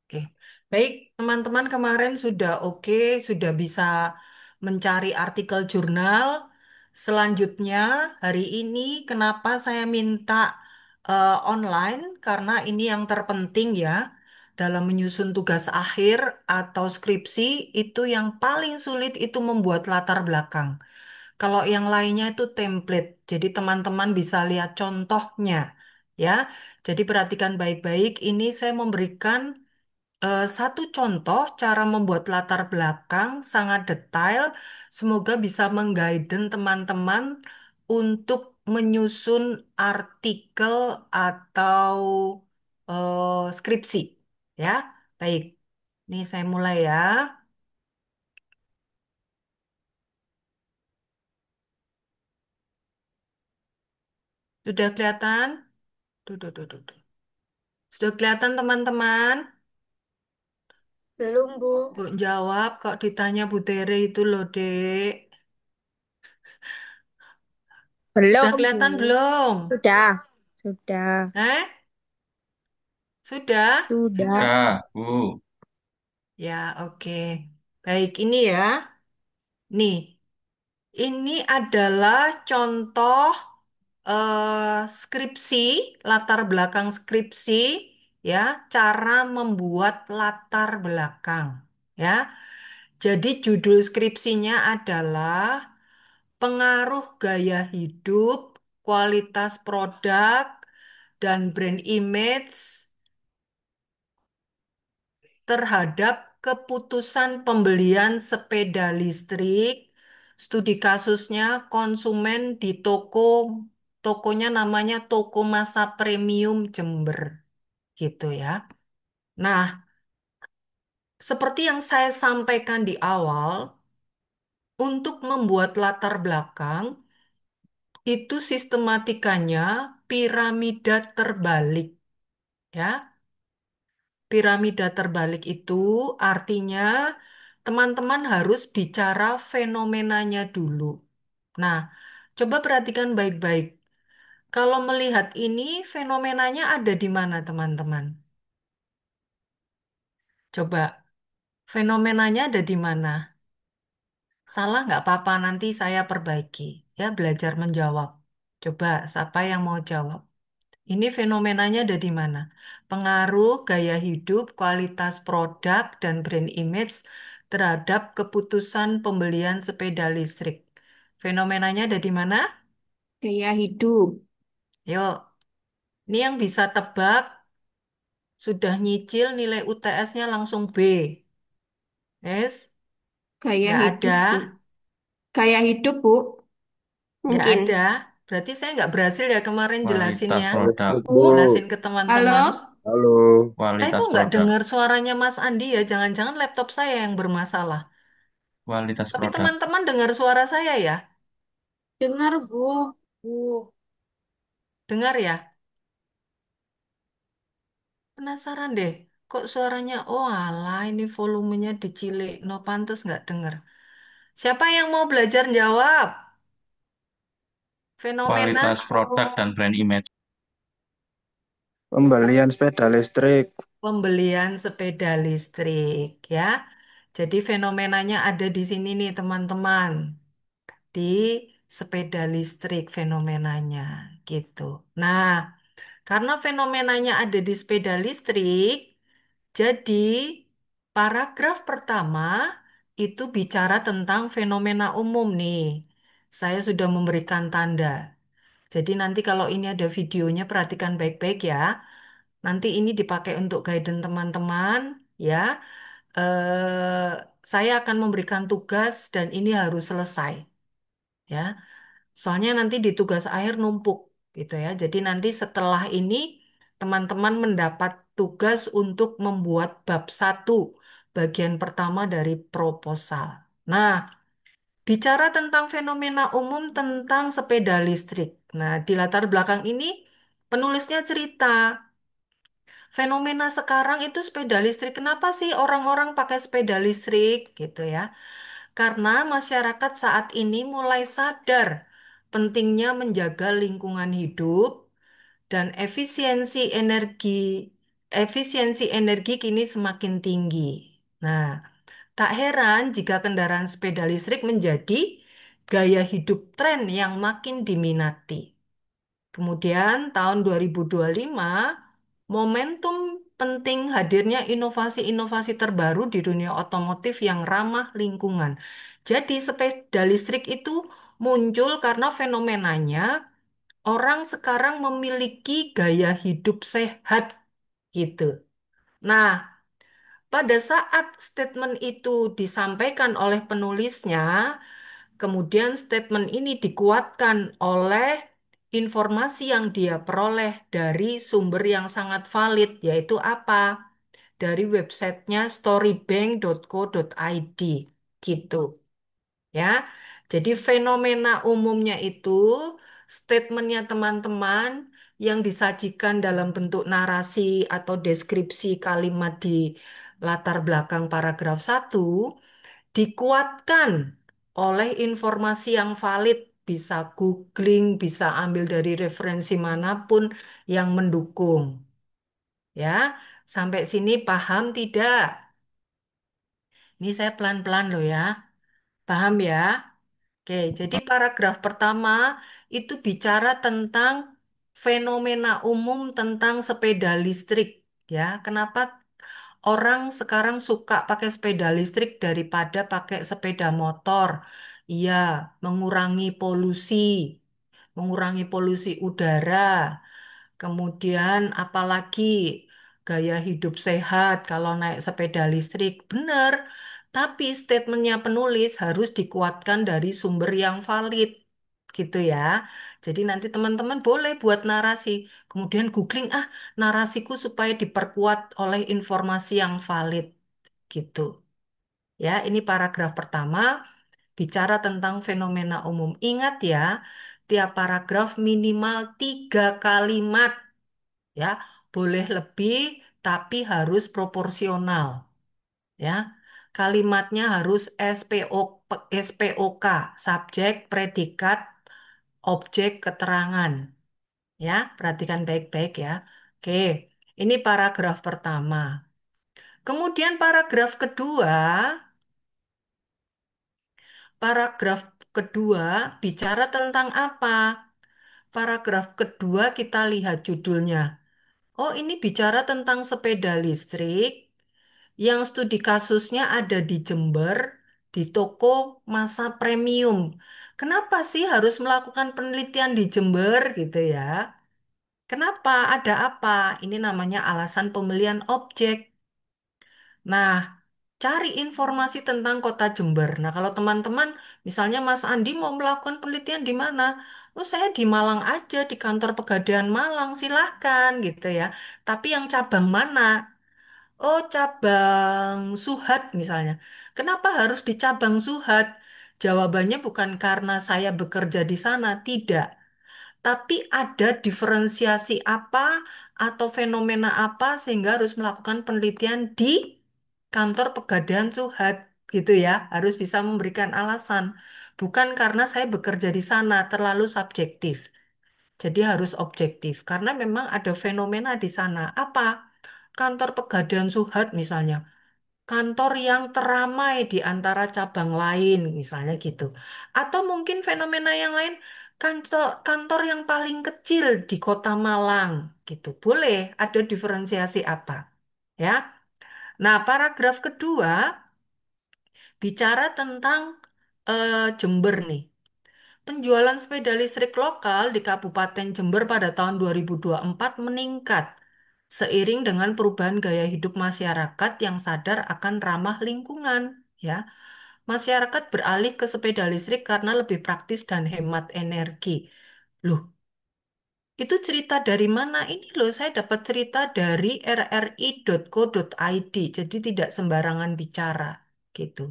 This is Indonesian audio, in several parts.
Oke, baik teman-teman kemarin sudah oke, sudah bisa mencari artikel jurnal. Selanjutnya hari ini kenapa saya minta online? Karena ini yang terpenting ya dalam menyusun tugas akhir atau skripsi itu yang paling sulit itu membuat latar belakang. Kalau yang lainnya itu template, jadi teman-teman bisa lihat contohnya ya. Jadi perhatikan baik-baik. Ini saya memberikan satu contoh cara membuat latar belakang sangat detail, semoga bisa mengguiden teman-teman untuk menyusun artikel atau skripsi. Ya, baik. Ini saya mulai ya. Sudah kelihatan? Duh, duh, duh, duh, duh. Sudah kelihatan teman-teman? Belum, Bu. Bu jawab kok ditanya Bu Tere itu loh, Dek. Sudah Belum, kelihatan Bu. belum? Sudah. Sudah. Eh? Sudah? Sudah. Sudah, Bu. Ya, oke. Baik, ini ya. Nih, ini adalah contoh skripsi, latar belakang skripsi, ya, cara membuat latar belakang, ya. Jadi judul skripsinya adalah pengaruh gaya hidup, kualitas produk, dan brand image terhadap keputusan pembelian sepeda listrik. Studi kasusnya konsumen di tokonya namanya Toko Masa Premium Jember, gitu ya. Nah, seperti yang saya sampaikan di awal, untuk membuat latar belakang itu sistematikanya piramida terbalik, ya. Piramida terbalik itu artinya teman-teman harus bicara fenomenanya dulu. Nah, coba perhatikan baik-baik. Kalau melihat ini, fenomenanya ada di mana, teman-teman? Coba, fenomenanya ada di mana? Salah nggak apa-apa, nanti saya perbaiki. Ya, belajar menjawab. Coba, siapa yang mau jawab? Ini fenomenanya ada di mana? Pengaruh gaya hidup, kualitas produk, dan brand image terhadap keputusan pembelian sepeda listrik. Fenomenanya ada di mana? Gaya hidup. Yuk, ini yang bisa tebak, sudah nyicil nilai UTS-nya langsung B. Yes, Gaya nggak ada, hidup, Bu. Gaya hidup, Bu. nggak Mungkin. ada. Berarti saya nggak berhasil ya kemarin jelasinnya. Kualitas produk. Jelasin Bu. ke teman-teman. Halo? Halo, Kok Kualitas nggak produk. dengar suaranya Mas Andi ya? Jangan-jangan laptop saya yang bermasalah. Kualitas Tapi produk. teman-teman dengar suara saya ya? Dengar, Bu. Bu. Dengar ya? Penasaran deh. Kok suaranya, oh alah ini volumenya dicilik. No pantes nggak denger. Siapa yang mau belajar jawab? Fenomena Kualitas produk dan brand image. pembelian sepeda listrik. pembelian sepeda listrik ya. Jadi fenomenanya ada di sini nih teman-teman. Di sepeda listrik fenomenanya gitu. Nah, karena fenomenanya ada di sepeda listrik, jadi paragraf pertama itu bicara tentang fenomena umum nih. Saya sudah memberikan tanda. Jadi nanti kalau ini ada videonya perhatikan baik-baik ya. Nanti ini dipakai untuk guidance teman-teman ya. Saya akan memberikan tugas dan ini harus selesai ya. Soalnya nanti di tugas akhir numpuk gitu ya. Jadi nanti setelah ini teman-teman mendapat tugas untuk membuat bab satu bagian pertama dari proposal. Nah, bicara tentang fenomena umum tentang sepeda listrik. Nah, di latar belakang ini penulisnya cerita fenomena sekarang itu sepeda listrik. Kenapa sih orang-orang pakai sepeda listrik gitu ya? Karena masyarakat saat ini mulai sadar pentingnya menjaga lingkungan hidup dan efisiensi energi efisiensi energi kini semakin tinggi. Nah, tak heran jika kendaraan sepeda listrik menjadi gaya hidup tren yang makin diminati. Kemudian tahun 2025, momentum penting hadirnya inovasi-inovasi terbaru di dunia otomotif yang ramah lingkungan. Jadi sepeda listrik itu muncul karena fenomenanya orang sekarang memiliki gaya hidup sehat gitu. Nah, pada saat statement itu disampaikan oleh penulisnya, kemudian statement ini dikuatkan oleh informasi yang dia peroleh dari sumber yang sangat valid, yaitu apa? Dari websitenya storybank.co.id gitu ya. Jadi fenomena umumnya itu statementnya teman-teman yang disajikan dalam bentuk narasi atau deskripsi kalimat di latar belakang paragraf satu dikuatkan oleh informasi yang valid, bisa googling, bisa ambil dari referensi manapun yang mendukung. Ya, sampai sini paham tidak? Ini saya pelan-pelan loh ya. Paham ya? Oke, jadi paragraf pertama itu bicara tentang fenomena umum tentang sepeda listrik. Ya, kenapa orang sekarang suka pakai sepeda listrik daripada pakai sepeda motor? Iya, mengurangi polusi, mengurangi polusi udara. Kemudian apalagi gaya hidup sehat kalau naik sepeda listrik. Benar, tapi statementnya penulis harus dikuatkan dari sumber yang valid. Gitu ya. Jadi nanti teman-teman boleh buat narasi. Kemudian googling, narasiku supaya diperkuat oleh informasi yang valid. Gitu. Ya, ini paragraf pertama bicara tentang fenomena umum. Ingat ya, tiap paragraf minimal 3 kalimat ya. Boleh lebih tapi harus proporsional ya. Kalimatnya harus SPOK, subjek, predikat, objek, keterangan ya. Perhatikan baik-baik ya. Oke, ini paragraf pertama. Kemudian paragraf kedua bicara tentang apa? Paragraf kedua kita lihat judulnya. Oh, ini bicara tentang sepeda listrik yang studi kasusnya ada di Jember, di toko masa premium. Kenapa sih harus melakukan penelitian di Jember gitu ya? Kenapa? Ada apa? Ini namanya alasan pemilihan objek. Nah, cari informasi tentang kota Jember. Nah, kalau teman-teman, misalnya Mas Andi mau melakukan penelitian di mana? Oh, saya di Malang aja, di kantor Pegadaian Malang, silahkan gitu ya. Tapi yang cabang mana? Oh, cabang Suhat misalnya. Kenapa harus di cabang Suhat? Jawabannya bukan karena saya bekerja di sana, tidak. Tapi ada diferensiasi apa atau fenomena apa sehingga harus melakukan penelitian di kantor Pegadaian Suhat gitu ya. Harus bisa memberikan alasan. Bukan karena saya bekerja di sana, terlalu subjektif. Jadi harus objektif karena memang ada fenomena di sana. Apa? Kantor Pegadaian Suhat misalnya kantor yang teramai di antara cabang lain, misalnya gitu. Atau mungkin fenomena yang lain, kantor yang paling kecil di Kota Malang, gitu. Boleh ada diferensiasi apa, ya? Nah, paragraf kedua bicara tentang Jember nih. Penjualan sepeda listrik lokal di Kabupaten Jember pada tahun 2024 meningkat seiring dengan perubahan gaya hidup masyarakat yang sadar akan ramah lingkungan, ya. Masyarakat beralih ke sepeda listrik karena lebih praktis dan hemat energi. Loh, itu cerita dari mana? Ini loh, saya dapat cerita dari rri.co.id, jadi tidak sembarangan bicara, gitu.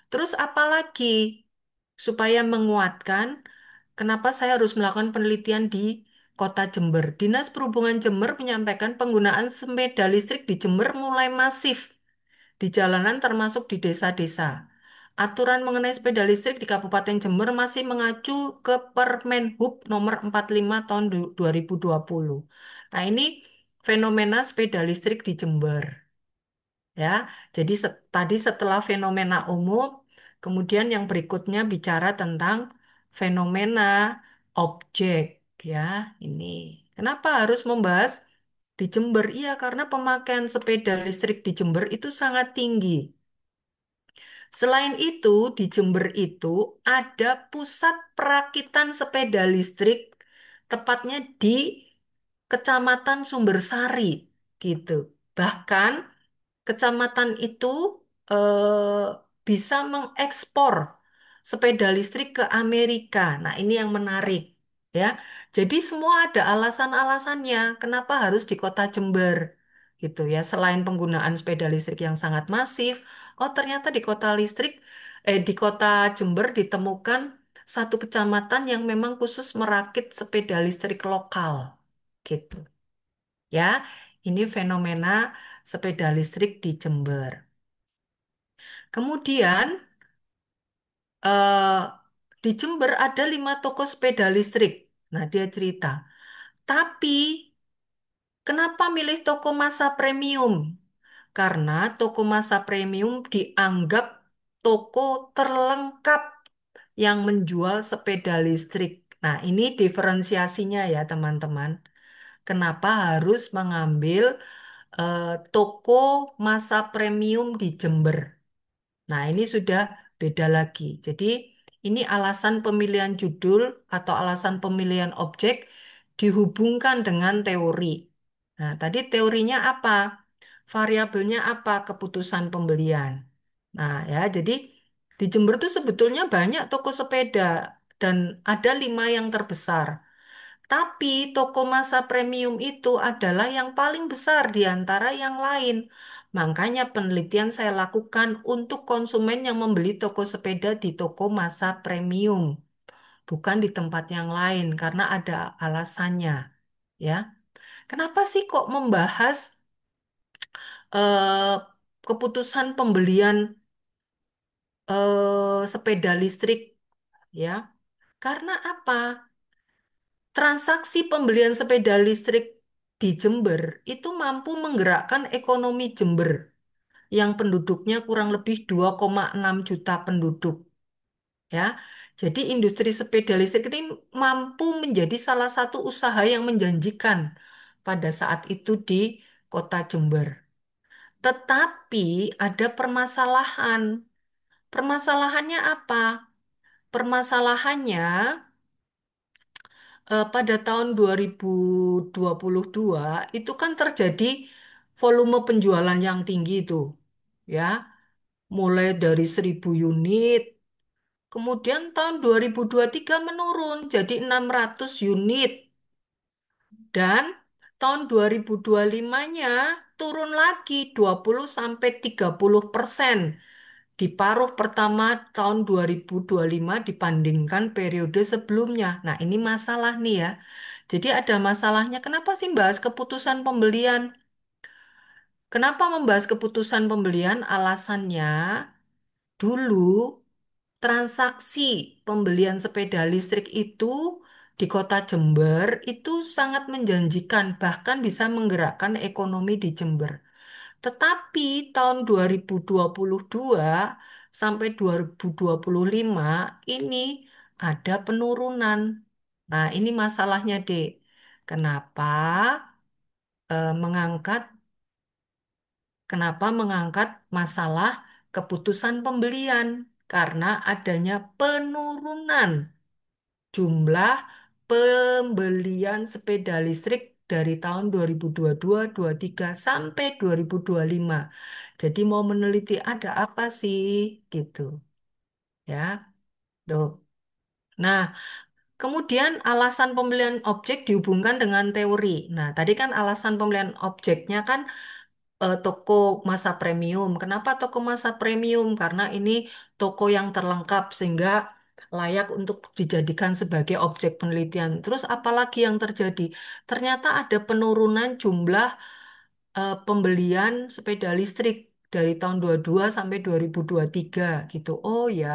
Terus apa lagi? Supaya menguatkan kenapa saya harus melakukan penelitian di Kota Jember. Dinas Perhubungan Jember menyampaikan penggunaan sepeda listrik di Jember mulai masif di jalanan termasuk di desa-desa. Aturan mengenai sepeda listrik di Kabupaten Jember masih mengacu ke Permen Hub nomor 45 tahun 2020. Nah, ini fenomena sepeda listrik di Jember. Ya, jadi tadi setelah fenomena umum, kemudian yang berikutnya bicara tentang fenomena objek. Ya, ini kenapa harus membahas di Jember? Iya, karena pemakaian sepeda listrik di Jember itu sangat tinggi. Selain itu, di Jember itu ada pusat perakitan sepeda listrik, tepatnya di Kecamatan Sumbersari, gitu. Bahkan kecamatan itu bisa mengekspor sepeda listrik ke Amerika. Nah, ini yang menarik, ya. Jadi semua ada alasan-alasannya kenapa harus di Kota Jember, gitu ya. Selain penggunaan sepeda listrik yang sangat masif, oh ternyata di Kota Jember ditemukan satu kecamatan yang memang khusus merakit sepeda listrik lokal, gitu. Ya, ini fenomena sepeda listrik di Jember. Kemudian eh, di Jember ada 5 toko sepeda listrik. Nah, dia cerita. Tapi kenapa milih toko masa premium? Karena toko masa premium dianggap toko terlengkap yang menjual sepeda listrik. Nah, ini diferensiasinya ya, teman-teman. Kenapa harus mengambil eh, toko masa premium di Jember? Nah, ini sudah beda lagi. Jadi, ini alasan pemilihan judul atau alasan pemilihan objek dihubungkan dengan teori. Nah, tadi teorinya apa? Variabelnya apa? Keputusan pembelian. Nah, ya, jadi di Jember tuh sebetulnya banyak toko sepeda dan ada 5 yang terbesar. Tapi toko masa premium itu adalah yang paling besar di antara yang lain. Makanya penelitian saya lakukan untuk konsumen yang membeli toko sepeda di toko masa premium, bukan di tempat yang lain karena ada alasannya, ya. Kenapa sih kok membahas eh, keputusan pembelian sepeda listrik, ya? Karena apa? Transaksi pembelian sepeda listrik di Jember itu mampu menggerakkan ekonomi Jember yang penduduknya kurang lebih 2,6 juta penduduk, ya. Jadi industri sepeda listrik ini mampu menjadi salah satu usaha yang menjanjikan pada saat itu di Kota Jember. Tetapi ada permasalahan. Permasalahannya apa? Permasalahannya pada tahun 2022 itu kan terjadi volume penjualan yang tinggi itu, ya, mulai dari 1.000 unit, kemudian tahun 2023 menurun jadi 600 unit, dan tahun 2025-nya turun lagi 20 sampai 30% di paruh pertama tahun 2025 dibandingkan periode sebelumnya. Nah, ini masalah nih ya. Jadi ada masalahnya. Kenapa sih bahas keputusan pembelian? Kenapa membahas keputusan pembelian? Alasannya dulu transaksi pembelian sepeda listrik itu di Kota Jember itu sangat menjanjikan, bahkan bisa menggerakkan ekonomi di Jember. Tetapi tahun 2022 sampai 2025 ini ada penurunan. Nah, ini masalahnya, Dek. Kenapa mengangkat mengangkat masalah keputusan pembelian? Karena adanya penurunan jumlah pembelian sepeda listrik dari tahun 2022, 23 sampai 2025. Jadi mau meneliti ada apa sih gitu, ya. Tuh. Nah, kemudian alasan pembelian objek dihubungkan dengan teori. Nah, tadi kan alasan pembelian objeknya kan toko masa premium. Kenapa toko masa premium? Karena ini toko yang terlengkap sehingga layak untuk dijadikan sebagai objek penelitian. Terus apalagi yang terjadi? Ternyata ada penurunan jumlah pembelian sepeda listrik dari tahun 22 sampai 2023 gitu. Oh ya,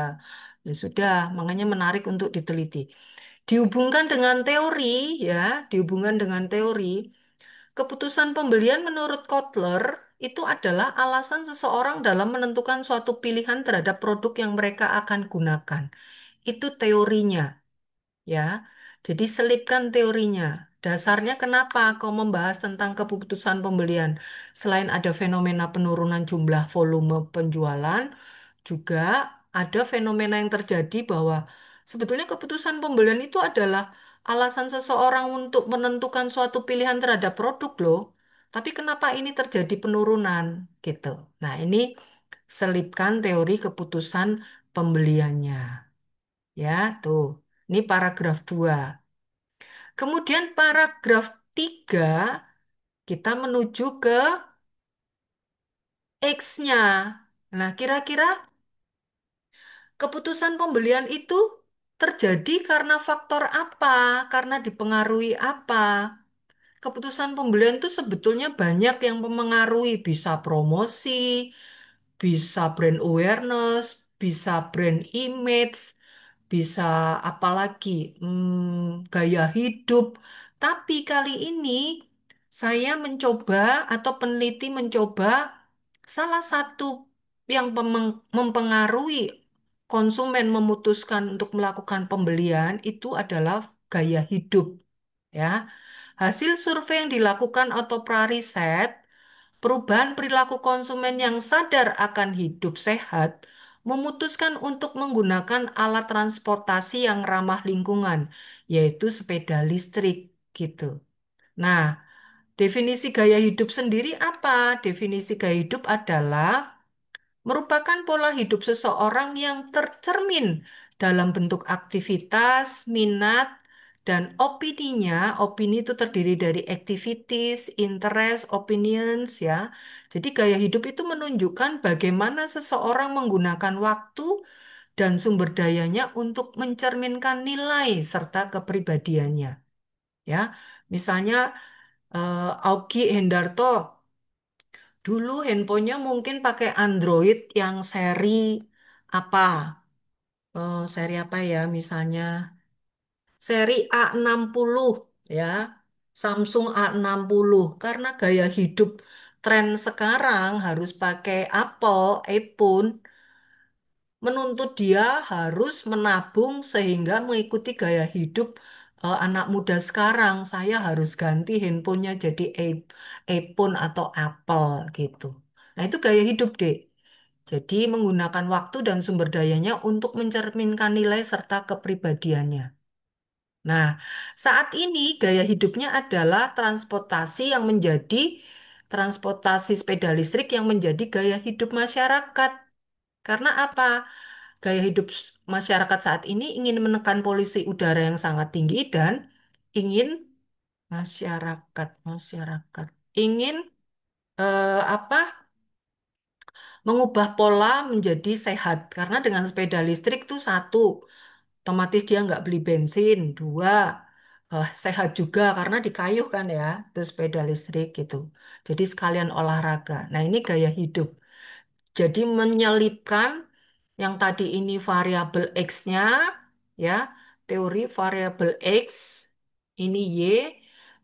ya sudah, makanya menarik untuk diteliti. Dihubungkan dengan teori, ya, dihubungkan dengan teori. Keputusan pembelian menurut Kotler itu adalah alasan seseorang dalam menentukan suatu pilihan terhadap produk yang mereka akan gunakan. Itu teorinya, ya. Jadi selipkan teorinya. Dasarnya kenapa kau membahas tentang keputusan pembelian? Selain ada fenomena penurunan jumlah volume penjualan, juga ada fenomena yang terjadi bahwa sebetulnya keputusan pembelian itu adalah alasan seseorang untuk menentukan suatu pilihan terhadap produk loh. Tapi kenapa ini terjadi penurunan gitu? Nah, ini selipkan teori keputusan pembeliannya. Ya, tuh. Ini paragraf 2. Kemudian paragraf 3 kita menuju ke X-nya. Nah, kira-kira keputusan pembelian itu terjadi karena faktor apa? Karena dipengaruhi apa? Keputusan pembelian itu sebetulnya banyak yang mempengaruhi, bisa promosi, bisa brand awareness, bisa brand image, bisa apalagi gaya hidup. Tapi kali ini saya mencoba atau peneliti mencoba salah satu yang mempengaruhi konsumen memutuskan untuk melakukan pembelian itu adalah gaya hidup. Ya, hasil survei yang dilakukan Autopra Riset, perubahan perilaku konsumen yang sadar akan hidup sehat memutuskan untuk menggunakan alat transportasi yang ramah lingkungan, yaitu sepeda listrik gitu. Nah, definisi gaya hidup sendiri apa? Definisi gaya hidup adalah merupakan pola hidup seseorang yang tercermin dalam bentuk aktivitas, minat, dan opininya. Opini itu terdiri dari activities, interest, opinions ya. Jadi gaya hidup itu menunjukkan bagaimana seseorang menggunakan waktu dan sumber dayanya untuk mencerminkan nilai serta kepribadiannya. Ya, misalnya Augie Hendarto dulu handphonenya mungkin pakai Android yang seri apa? Seri apa ya? Misalnya seri A60 ya. Samsung A60 karena gaya hidup tren sekarang harus pakai Apple, iPhone menuntut dia harus menabung sehingga mengikuti gaya hidup anak muda sekarang. Saya harus ganti handphonenya jadi iPhone atau Apple gitu. Nah, itu gaya hidup, Dek. Jadi menggunakan waktu dan sumber dayanya untuk mencerminkan nilai serta kepribadiannya. Nah, saat ini gaya hidupnya adalah transportasi sepeda listrik yang menjadi gaya hidup masyarakat. Karena apa? Gaya hidup masyarakat saat ini ingin menekan polusi udara yang sangat tinggi dan ingin masyarakat ingin apa? Mengubah pola menjadi sehat. Karena dengan sepeda listrik itu satu, otomatis dia nggak beli bensin. Dua, sehat juga karena dikayuh kan ya, itu sepeda listrik gitu. Jadi sekalian olahraga. Nah ini gaya hidup. Jadi menyelipkan yang tadi ini variabel X-nya, ya, teori variabel X, ini Y,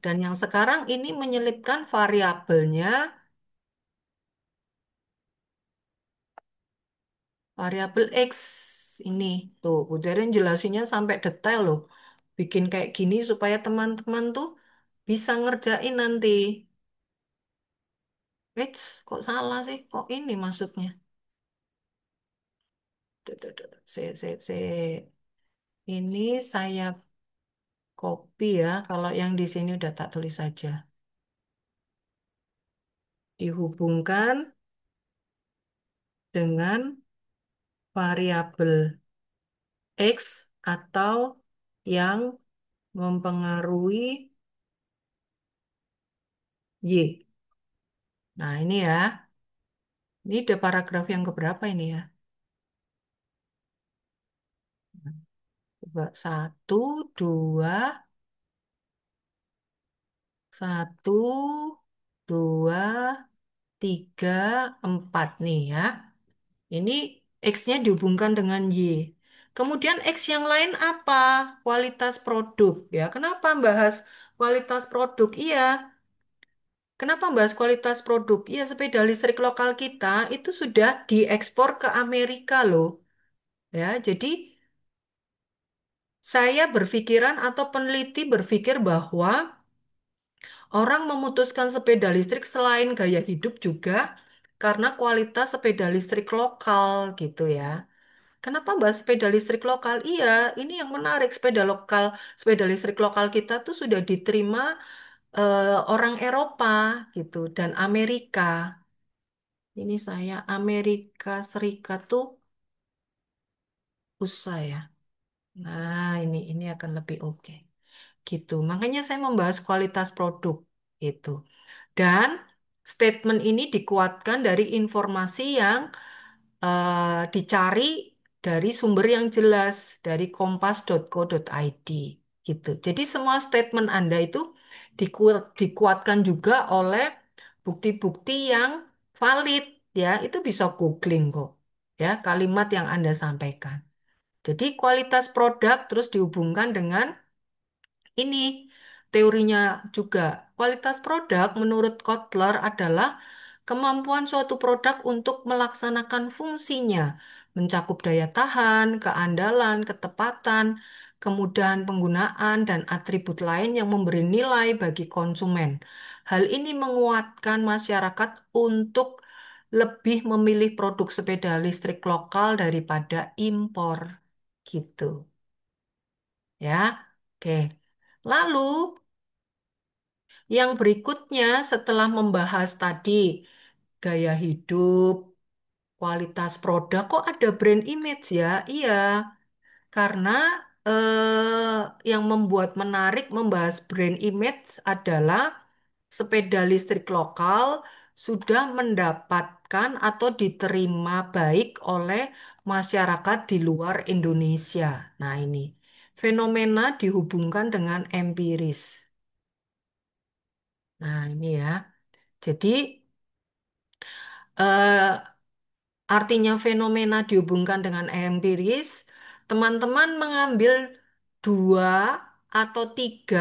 dan yang sekarang ini menyelipkan variabelnya, variabel X, ini. Tuh, Udarin jelasinnya sampai detail loh. Bikin kayak gini supaya teman-teman tuh bisa ngerjain nanti. Eits, kok salah sih? Kok ini maksudnya? Duh, duh, duh, duh. Ini saya copy ya. Kalau yang di sini udah tak tulis saja. Dihubungkan dengan variabel X atau yang mempengaruhi Y. Nah, ini ya. Ini udah paragraf yang keberapa ini ya? Coba satu, dua, satu, dua, tiga, empat nih ya. Ini X-nya dihubungkan dengan Y. Kemudian X yang lain apa? Kualitas produk ya. Kenapa bahas kualitas produk? Iya, Kenapa bahas kualitas produk? Ya, sepeda listrik lokal kita itu sudah diekspor ke Amerika loh. Ya, jadi saya berpikiran atau peneliti berpikir bahwa orang memutuskan sepeda listrik selain gaya hidup juga karena kualitas sepeda listrik lokal gitu ya. Kenapa bahas sepeda listrik lokal? Iya, ini yang menarik sepeda listrik lokal kita tuh sudah diterima orang Eropa gitu dan Amerika. Ini saya Amerika Serikat tuh USA ya. Nah, ini akan lebih oke. Gitu. Makanya saya membahas kualitas produk itu. Dan statement ini dikuatkan dari informasi yang dicari dari sumber yang jelas dari kompas.co.id gitu. Jadi semua statement Anda itu dikuatkan juga oleh bukti-bukti yang valid ya. Itu bisa googling kok. Ya, kalimat yang Anda sampaikan. Jadi kualitas produk terus dihubungkan dengan ini teorinya juga. Kualitas produk menurut Kotler adalah kemampuan suatu produk untuk melaksanakan fungsinya, mencakup daya tahan, keandalan, ketepatan, kemudahan penggunaan, dan atribut lain yang memberi nilai bagi konsumen. Hal ini menguatkan masyarakat untuk lebih memilih produk sepeda listrik lokal daripada impor. Gitu, ya. Oke. Lalu, yang berikutnya setelah membahas tadi gaya hidup, kualitas produk, kok ada brand image ya? Iya, karena yang membuat menarik membahas brand image adalah sepeda listrik lokal sudah mendapatkan atau diterima baik oleh masyarakat di luar Indonesia. Nah, ini fenomena dihubungkan dengan empiris. Nah, ini ya. Jadi, eh, artinya fenomena dihubungkan dengan empiris, teman-teman mengambil dua atau tiga,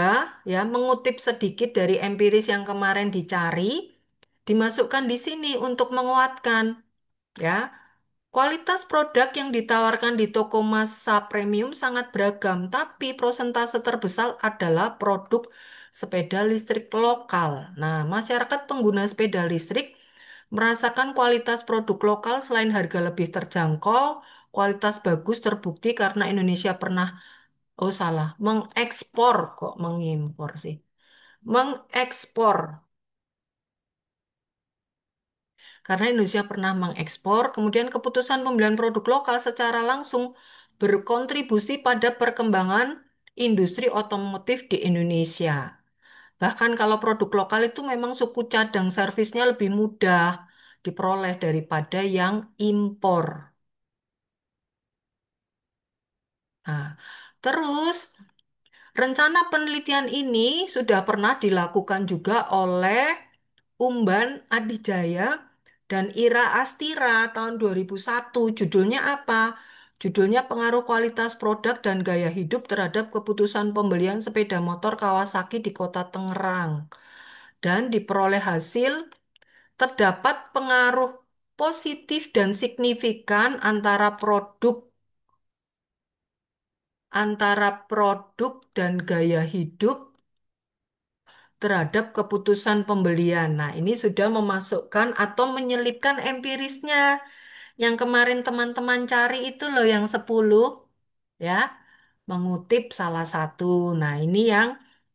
ya, mengutip sedikit dari empiris yang kemarin dicari, dimasukkan di sini untuk menguatkan, ya. Kualitas produk yang ditawarkan di toko massa premium sangat beragam, tapi prosentase terbesar adalah produk sepeda listrik lokal. Nah, masyarakat pengguna sepeda listrik merasakan kualitas produk lokal selain harga lebih terjangkau, kualitas bagus terbukti karena Indonesia pernah, oh salah, mengekspor kok mengimpor sih. Mengekspor karena Indonesia pernah mengekspor, kemudian keputusan pembelian produk lokal secara langsung berkontribusi pada perkembangan industri otomotif di Indonesia. Bahkan kalau produk lokal itu memang suku cadang servisnya lebih mudah diperoleh daripada yang impor. Nah, terus rencana penelitian ini sudah pernah dilakukan juga oleh Umban Adijaya dan Ira Astira tahun 2001. Judulnya apa? Judulnya Pengaruh Kualitas Produk dan Gaya Hidup terhadap Keputusan Pembelian Sepeda Motor Kawasaki di Kota Tangerang. Dan diperoleh hasil terdapat pengaruh positif dan signifikan antara produk dan gaya hidup terhadap keputusan pembelian. Nah, ini sudah memasukkan atau menyelipkan empirisnya. Yang kemarin teman-teman cari itu loh yang 10 ya, mengutip salah satu. Nah, ini yang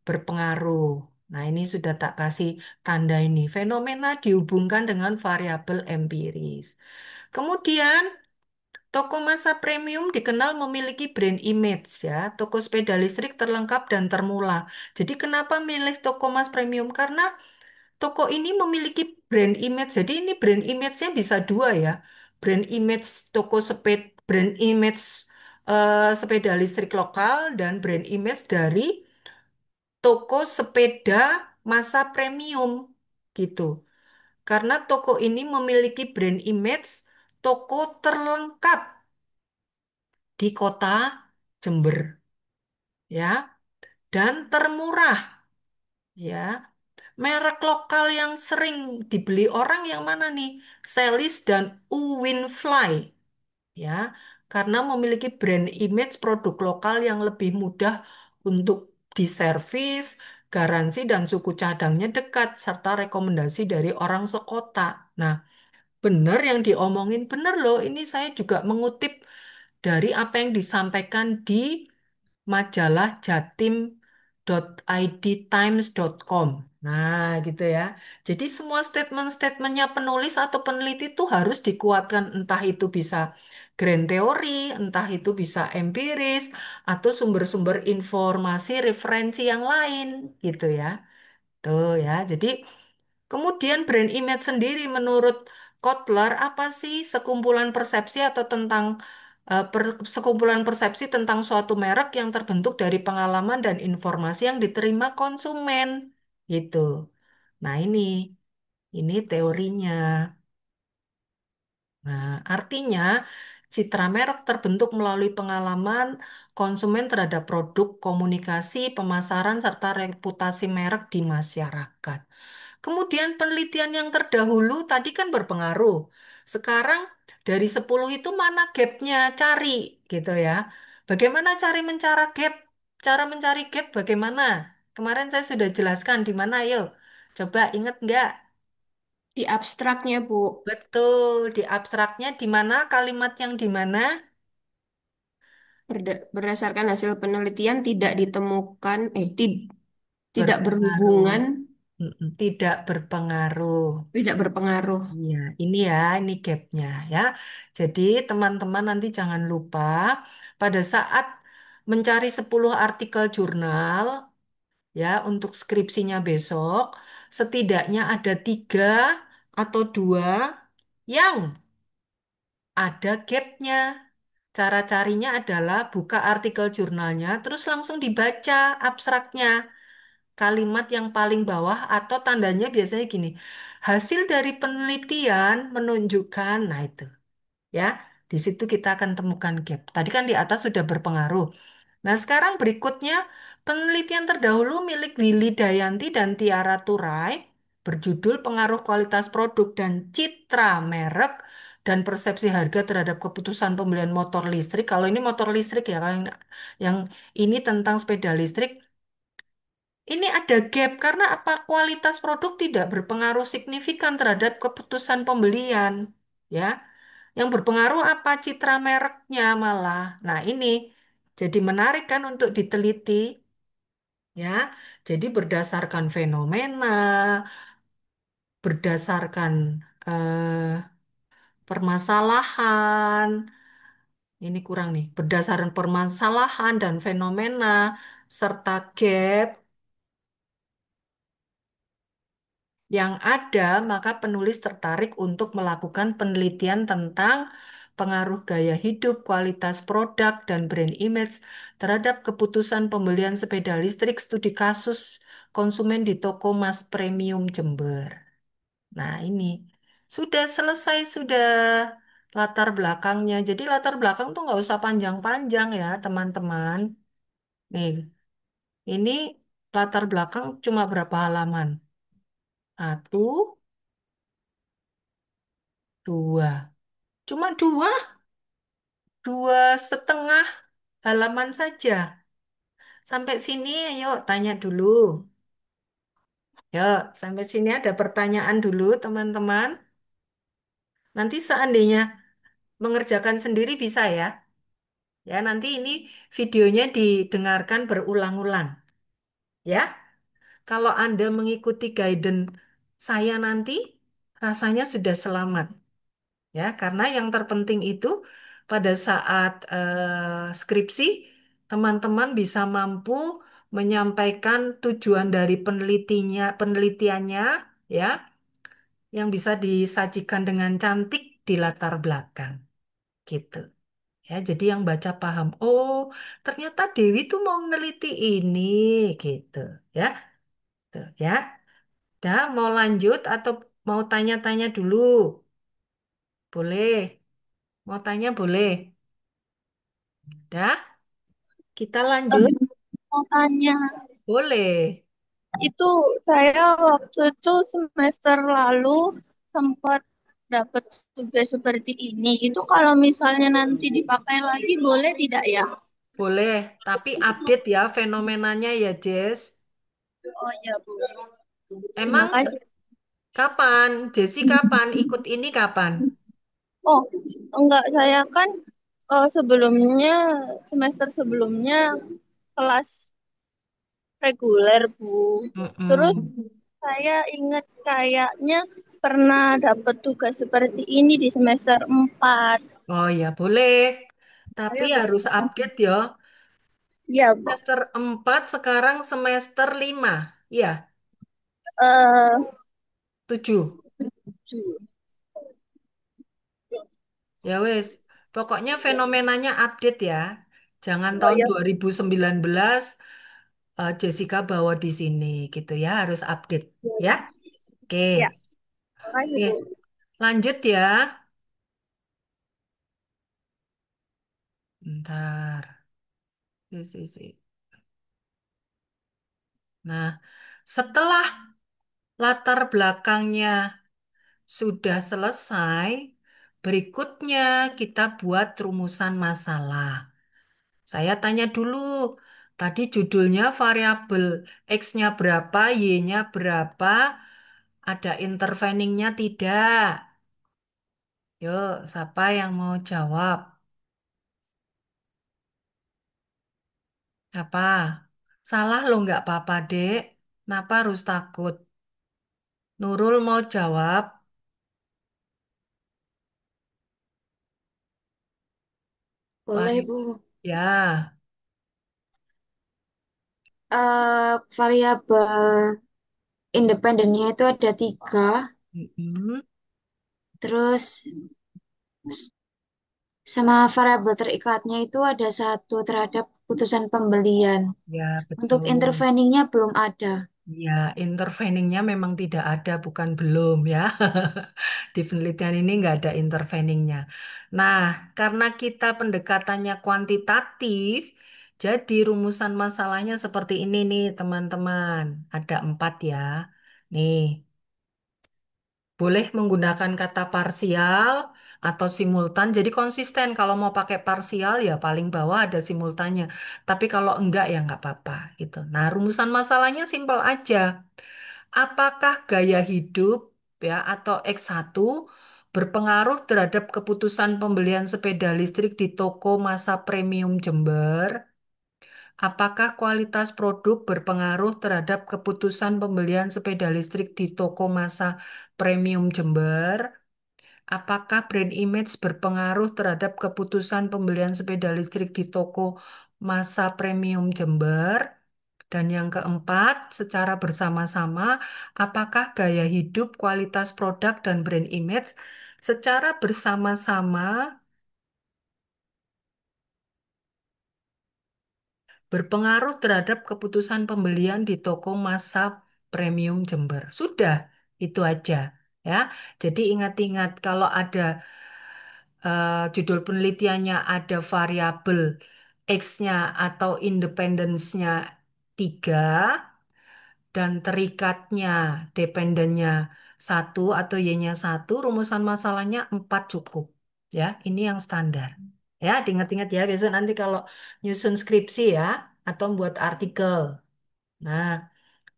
berpengaruh. Nah, ini sudah tak kasih tanda ini. Fenomena dihubungkan dengan variabel empiris. Kemudian toko masa premium dikenal memiliki brand image ya. Toko sepeda listrik terlengkap dan termurah. Jadi kenapa milih toko mas premium? Karena toko ini memiliki brand image. Jadi ini brand image-nya bisa dua ya. Brand image brand image sepeda listrik lokal dan brand image dari toko sepeda masa premium gitu. Karena toko ini memiliki brand image toko terlengkap di kota Jember ya dan termurah ya. Merek lokal yang sering dibeli orang yang mana nih? Celis dan Uwinfly, ya, karena memiliki brand image produk lokal yang lebih mudah untuk diservis, garansi dan suku cadangnya dekat, serta rekomendasi dari orang sekota. Nah, benar yang diomongin, benar loh. Ini saya juga mengutip dari apa yang disampaikan di majalah jatim.idtimes.com. Nah, gitu ya. Jadi semua statement-statementnya penulis atau peneliti itu harus dikuatkan, entah itu bisa grand teori, entah itu bisa empiris, atau sumber-sumber informasi referensi yang lain, gitu ya. Tuh ya. Jadi kemudian brand image sendiri menurut Kotler apa sih sekumpulan persepsi atau tentang sekumpulan persepsi tentang suatu merek yang terbentuk dari pengalaman dan informasi yang diterima konsumen gitu. Nah, ini teorinya. Nah, artinya citra merek terbentuk melalui pengalaman konsumen terhadap produk, komunikasi, pemasaran, serta reputasi merek di masyarakat. Kemudian penelitian yang terdahulu tadi kan berpengaruh. Sekarang dari 10 itu mana gapnya? Cari gitu ya. Bagaimana cari mencari gap? Cara mencari gap bagaimana? Kemarin saya sudah jelaskan di mana, ayo. Coba ingat nggak? Di abstraknya, Bu. Betul, di abstraknya di mana kalimat yang di mana? Berdasarkan hasil penelitian tidak ditemukan, tidak Berpengaruh. berhubungan, Tidak berpengaruh. tidak berpengaruh. Iya, ini gapnya ya. Jadi teman-teman nanti jangan lupa pada saat mencari 10 artikel jurnal ya untuk skripsinya besok, setidaknya ada 3 atau 2 yang ada gapnya. Cara carinya adalah buka artikel jurnalnya, terus langsung dibaca abstraknya. Kalimat yang paling bawah atau tandanya biasanya gini. Hasil dari penelitian menunjukkan, nah itu ya, di situ kita akan temukan gap. Tadi kan di atas sudah berpengaruh. Nah, sekarang berikutnya penelitian terdahulu milik Willy Dayanti dan Tiara Turai berjudul Pengaruh Kualitas Produk dan Citra Merek dan Persepsi Harga terhadap Keputusan Pembelian Motor Listrik. Kalau ini motor listrik ya, kalau yang ini tentang sepeda listrik. Ini ada gap karena apa? Kualitas produk tidak berpengaruh signifikan terhadap keputusan pembelian, ya. Yang berpengaruh apa? Citra mereknya malah. Nah, ini jadi menarik kan untuk diteliti, ya. Jadi berdasarkan fenomena, berdasarkan permasalahan, ini kurang nih, berdasarkan permasalahan dan fenomena serta gap yang ada, maka penulis tertarik untuk melakukan penelitian tentang pengaruh gaya hidup, kualitas produk, dan brand image terhadap keputusan pembelian sepeda listrik studi kasus konsumen di toko Mas Premium Jember. Nah, ini sudah selesai, sudah latar belakangnya. Jadi latar belakang tuh nggak usah panjang-panjang ya, teman-teman. Nih, ini latar belakang cuma berapa halaman? Satu, dua. Cuma dua setengah halaman saja. Sampai sini, ayo tanya dulu. Ya, sampai sini ada pertanyaan dulu, teman-teman. Nanti seandainya mengerjakan sendiri bisa ya. Ya, nanti ini videonya didengarkan berulang-ulang. Ya, kalau Anda mengikuti guidance saya nanti, rasanya sudah selamat. Ya, karena yang terpenting itu pada saat skripsi teman-teman bisa mampu menyampaikan tujuan dari penelitiannya ya yang bisa disajikan dengan cantik di latar belakang gitu. Ya, jadi yang baca paham, oh, ternyata Dewi tuh mau meneliti ini gitu, ya. Tuh, ya. Dah mau lanjut atau mau tanya-tanya dulu? Boleh. Mau tanya boleh. Dah, kita lanjut. Mau tanya, Boleh. Itu saya waktu itu semester lalu sempat dapat tugas seperti ini. Itu kalau misalnya nanti dipakai lagi boleh tidak ya? Boleh, tapi update ya fenomenanya ya, Jess. Oh iya, Bu. Terima Emang kasih. kapan? Jesse kapan? Ikut ini kapan? Oh, enggak, saya kan sebelumnya semester sebelumnya kelas reguler, Bu. Terus Mm-mm. saya ingat kayaknya pernah dapat tugas seperti ini di semester 4. Oh ya, boleh. Tapi Saya harus bertanya. update ya. Iya, Bu. Semester 4 sekarang semester 5. Iya, Eh, 7. Ju- Ya wes. Pokoknya fenomenanya update ya. Jangan oh tahun ya, 2019 Jessica bawa di sini gitu ya, harus update ya. Oke. ya. Makasih, Oke, Bu. lanjut ya. Ntar. Si. Nah, setelah latar belakangnya sudah selesai, berikutnya kita buat rumusan masalah. Saya tanya dulu, tadi judulnya variabel X-nya berapa, Y-nya berapa, ada interveningnya tidak? Yuk, siapa yang mau jawab? Apa? Salah lo nggak apa-apa, Dek. Kenapa harus takut? Nurul mau jawab? Boleh, Baik. Bu. Ya. Variabel independennya itu ada tiga, Mm-mm. terus sama variabel terikatnya itu ada satu terhadap keputusan pembelian. Ya, Untuk betul. interveningnya belum ada. Ya, interveningnya memang tidak ada, bukan belum ya. Di penelitian ini nggak ada interveningnya. Nah, karena kita pendekatannya kuantitatif, jadi rumusan masalahnya seperti ini nih, teman-teman. Ada 4 ya. Nih, boleh menggunakan kata parsial atau simultan. Jadi konsisten kalau mau pakai parsial ya paling bawah ada simultannya. Tapi kalau enggak ya nggak apa-apa gitu. Nah, rumusan masalahnya simpel aja. Apakah gaya hidup ya atau X1 berpengaruh terhadap keputusan pembelian sepeda listrik di toko masa premium Jember? Apakah kualitas produk berpengaruh terhadap keputusan pembelian sepeda listrik di toko masa premium Jember? Apakah brand image berpengaruh terhadap keputusan pembelian sepeda listrik di toko masa premium Jember? Dan yang keempat, secara bersama-sama, apakah gaya hidup, kualitas produk, dan brand image secara bersama-sama berpengaruh terhadap keputusan pembelian di toko masa premium Jember? Sudah, itu aja ya. Jadi ingat-ingat kalau ada judul penelitiannya ada variabel X-nya atau independence-nya 3 dan terikatnya dependennya 1 atau Y-nya 1, rumusan masalahnya 4 cukup. Ya, ini yang standar. Ya, diingat-ingat ya, besok nanti kalau nyusun skripsi ya, atau buat artikel. Nah,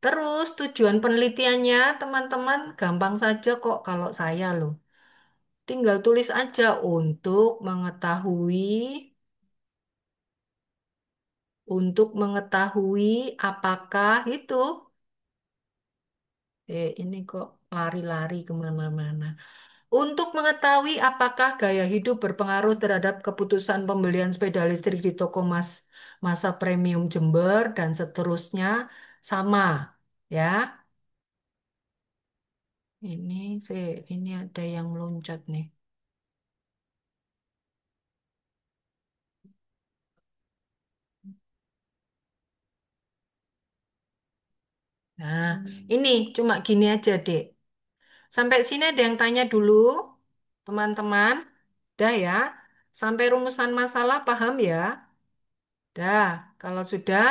terus tujuan penelitiannya teman-teman gampang saja kok kalau saya loh. Tinggal tulis aja untuk mengetahui apakah itu ini kok lari-lari kemana-mana. Untuk mengetahui apakah gaya hidup berpengaruh terhadap keputusan pembelian sepeda listrik di toko masa premium Jember dan seterusnya sama ya. Ini ini ada yang meloncat nih. Nah, ini cuma gini aja, Dek. Sampai sini ada yang tanya dulu, teman-teman. Dah ya. Sampai rumusan masalah paham ya? Dah, kalau sudah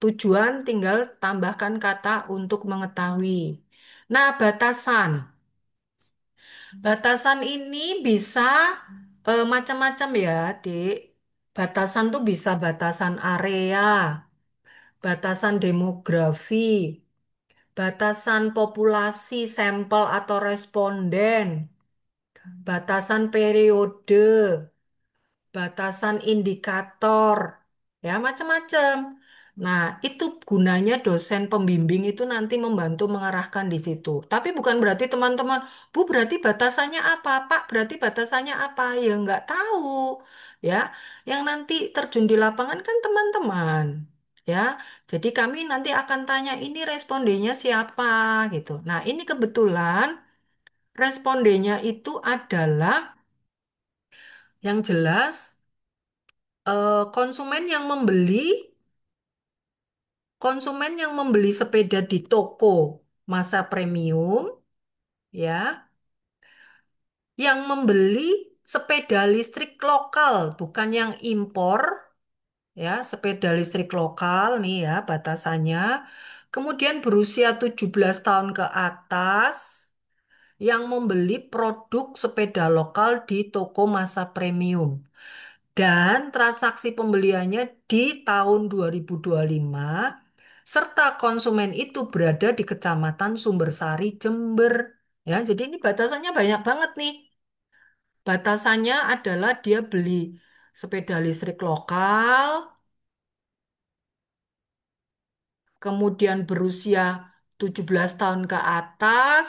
Tujuan tinggal tambahkan kata untuk mengetahui. Nah, batasan. Batasan ini bisa macam-macam ya, Dik. Batasan tuh bisa batasan area, batasan demografi, batasan populasi sampel atau responden, batasan periode, batasan indikator, ya macam-macam. Nah, itu gunanya dosen pembimbing itu nanti membantu mengarahkan di situ. Tapi bukan berarti teman-teman, Bu berarti batasannya apa, Pak berarti batasannya apa, ya nggak tahu. Ya, yang nanti terjun di lapangan kan teman-teman. Ya, jadi kami nanti akan tanya ini respondennya siapa gitu. Nah, ini kebetulan respondennya itu adalah yang jelas konsumen yang membeli sepeda di toko masa premium ya, yang membeli sepeda listrik lokal bukan yang impor ya, sepeda listrik lokal nih ya batasannya. Kemudian berusia 17 tahun ke atas yang membeli produk sepeda lokal di toko masa premium. Dan transaksi pembeliannya di tahun 2025 serta konsumen itu berada di Kecamatan Sumbersari, Jember. Ya, jadi ini batasannya banyak banget nih. Batasannya adalah dia beli sepeda listrik lokal, kemudian berusia 17 tahun ke atas.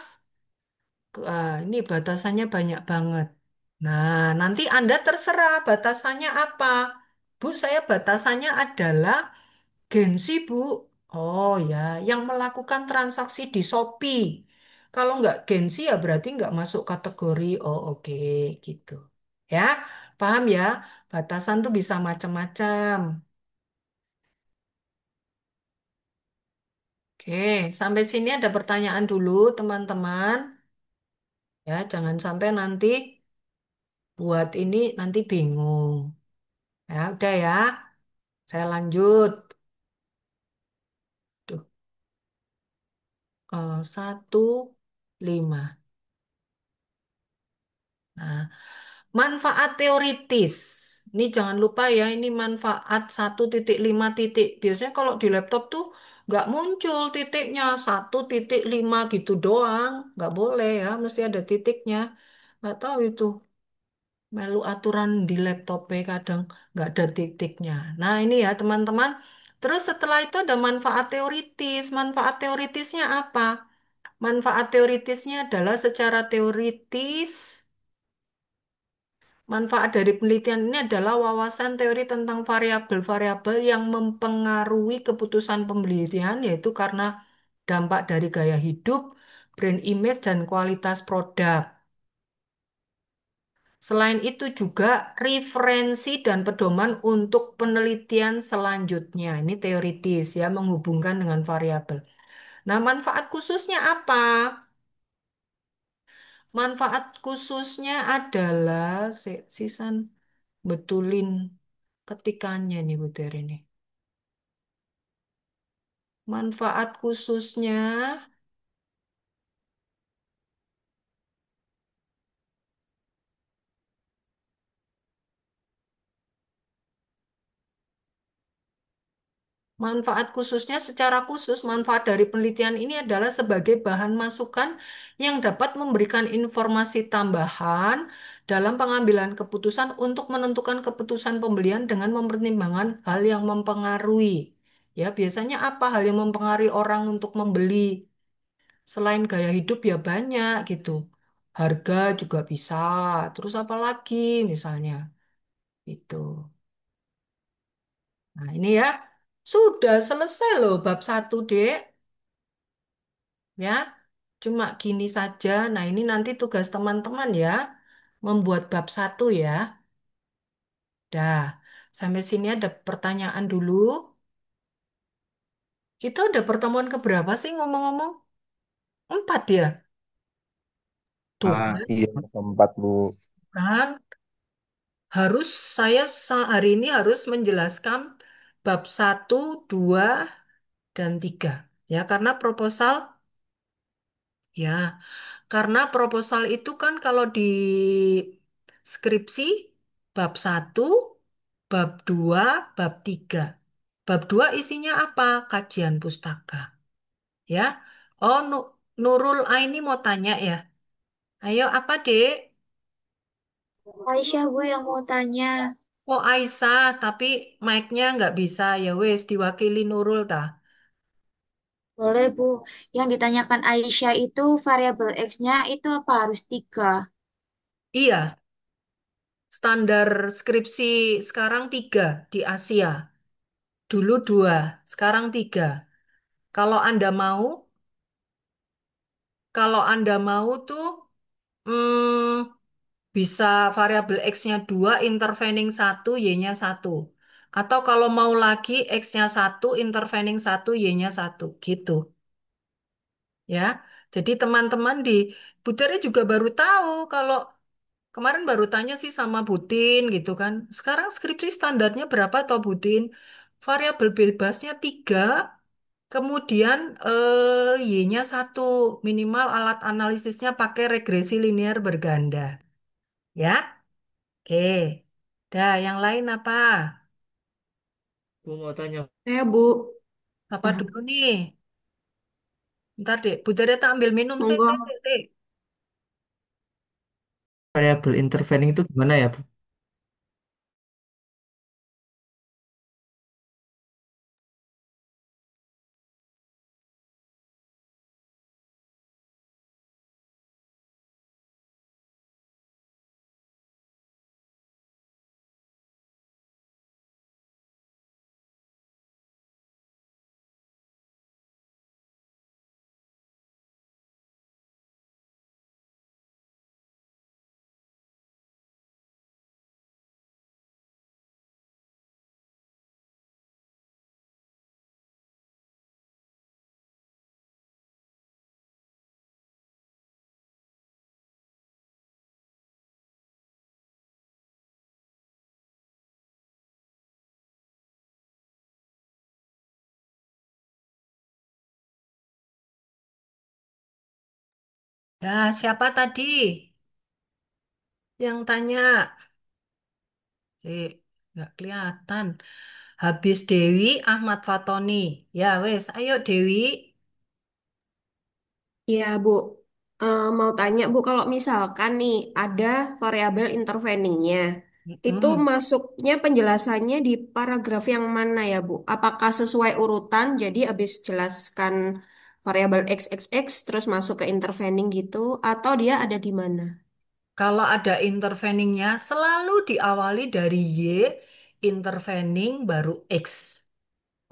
Ini batasannya banyak banget. Nah, nanti Anda terserah batasannya apa. Bu, saya batasannya adalah Gensi, Bu. Oh ya, yang melakukan transaksi di Shopee. Kalau nggak Gensi ya berarti nggak masuk kategori. Oh oke, gitu. Ya, paham ya? Batasan tuh bisa macam-macam. Oke, sampai sini ada pertanyaan dulu, teman-teman. Ya, jangan sampai nanti buat ini nanti bingung. Ya, udah ya. Saya lanjut. Tuh, 1,5. Nah, manfaat teoritis. Ini jangan lupa ya, ini manfaat 1,5 titik. Biasanya kalau di laptop tuh nggak muncul titiknya 1,5 gitu doang. Nggak boleh ya, mesti ada titiknya. Nggak tahu itu. Melu aturan di laptop kadang nggak ada titiknya. Nah ini ya teman-teman. Terus setelah itu ada manfaat teoritis. Manfaat teoritisnya apa? Manfaat teoritisnya adalah secara teoritis. Manfaat dari penelitian ini adalah wawasan teori tentang variabel-variabel yang mempengaruhi keputusan pembelian, yaitu karena dampak dari gaya hidup, brand image, dan kualitas produk. Selain itu juga referensi dan pedoman untuk penelitian selanjutnya. Ini teoritis ya, menghubungkan dengan variabel. Nah, manfaat khususnya apa? Manfaat khususnya adalah sisan betulin ketikannya nih Bu Ter ini. Manfaat khususnya Manfaat khususnya secara khusus, manfaat dari penelitian ini adalah sebagai bahan masukan yang dapat memberikan informasi tambahan dalam pengambilan keputusan untuk menentukan keputusan pembelian dengan mempertimbangkan hal yang mempengaruhi. Ya, biasanya apa hal yang mempengaruhi orang untuk membeli? Selain gaya hidup ya banyak gitu. Harga juga bisa. Terus apa lagi misalnya? Itu. Nah, ini ya. Sudah selesai loh bab 1, Dek. Ya, cuma gini saja. Nah, ini nanti tugas teman-teman ya, membuat bab 1 ya. Dah, sampai sini ada pertanyaan dulu. Kita udah pertemuan keberapa sih ngomong-ngomong? 4 ya? Tuh Ah, kan, Iya, tempat Bu. kan? Harus saya hari ini harus menjelaskan bab 1, 2. dan 3. Ya, ya, karena proposal itu kan kalau di skripsi bab 1, bab 2, bab 3. Bab 2 isinya apa? Kajian pustaka. Ya. Oh, Nurul Aini mau tanya ya. Ayo apa, Dek? Aisyah Bu yang mau tanya. Oh, Aisyah, tapi mic-nya nggak bisa. Ya wes, diwakili Nurul ta. Boleh Bu. Yang ditanyakan Aisyah itu variabel X-nya itu apa harus 3? Iya, standar skripsi sekarang 3 di Asia. Dulu 2, sekarang 3. Kalau Anda mau, kalau Anda mau tuh bisa variabel X-nya 2, intervening 1, Y-nya 1. Atau kalau mau lagi X-nya 1, intervening 1, Y-nya 1. Gitu. Ya, jadi teman-teman di Butere juga baru tahu kalau kemarin baru tanya sih sama Butin gitu kan. Sekarang skripsi standarnya berapa toh Butin? Variabel bebasnya 3, kemudian Y-nya 1. Minimal alat analisisnya pakai regresi linear berganda. Ya, oke. Dah, yang lain apa? Bu mau tanya, Ya, Bu. Apa dulu nih? Ntar deh, Butere tak ambil minum. Monggo. Sik. variabel intervening itu gimana ya, Bu? Dah, siapa tadi yang tanya? Sik, nggak kelihatan. Habis Dewi, Ahmad Fatoni. Ya, wes, ayo Dewi. Iya, Bu. Mau tanya, Bu, kalau misalkan nih ada variabel interveningnya, itu Mm-mm. masuknya penjelasannya di paragraf yang mana ya, Bu? Apakah sesuai urutan, jadi habis jelaskan variabel x, x, x, terus masuk ke intervening gitu, atau dia ada di mana? Kalau ada interveningnya, selalu diawali dari Y, intervening baru X.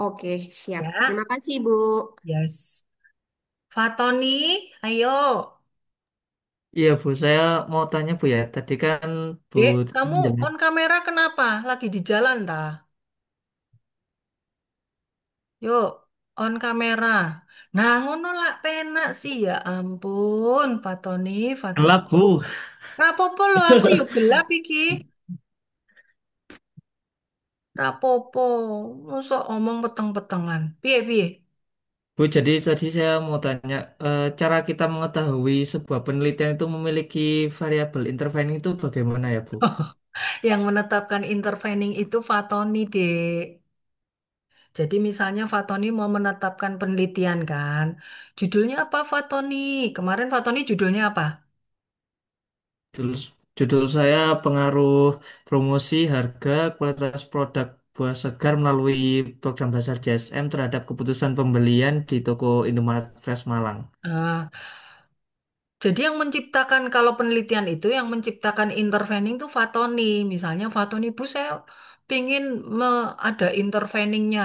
Oke, siap. Ya, Terima kasih, Bu. yes. Fatoni, ayo. Iya, Bu, saya mau tanya, Bu, ya. Tadi kan Bu Dek, kamu menjelaskan. on kamera kenapa? Lagi di jalan, ta? Yuk, on kamera. Nah, ngono lah penak sih ya ampun, Fatoni, Fatoni. Gelap, Bu. Rapopo lo, aku yuk gelap iki. Rapopo, mosok omong peteng-petengan. Piye piye? Bu, jadi tadi saya mau tanya, cara kita mengetahui sebuah penelitian itu memiliki variabel intervening itu bagaimana ya, Bu? Yang menetapkan intervening itu Fatoni, Dek. Jadi misalnya Fatoni mau menetapkan penelitian kan. Judulnya apa Fatoni? Kemarin Fatoni judulnya apa? Judul, judul saya pengaruh promosi harga kualitas produk buah segar melalui program Basar JSM terhadap keputusan pembelian di toko Indomaret Fresh Malang. Ah, jadi yang menciptakan kalau penelitian itu yang menciptakan intervening itu Fatoni. Misalnya Fatoni, Bu saya pingin ada interveningnya.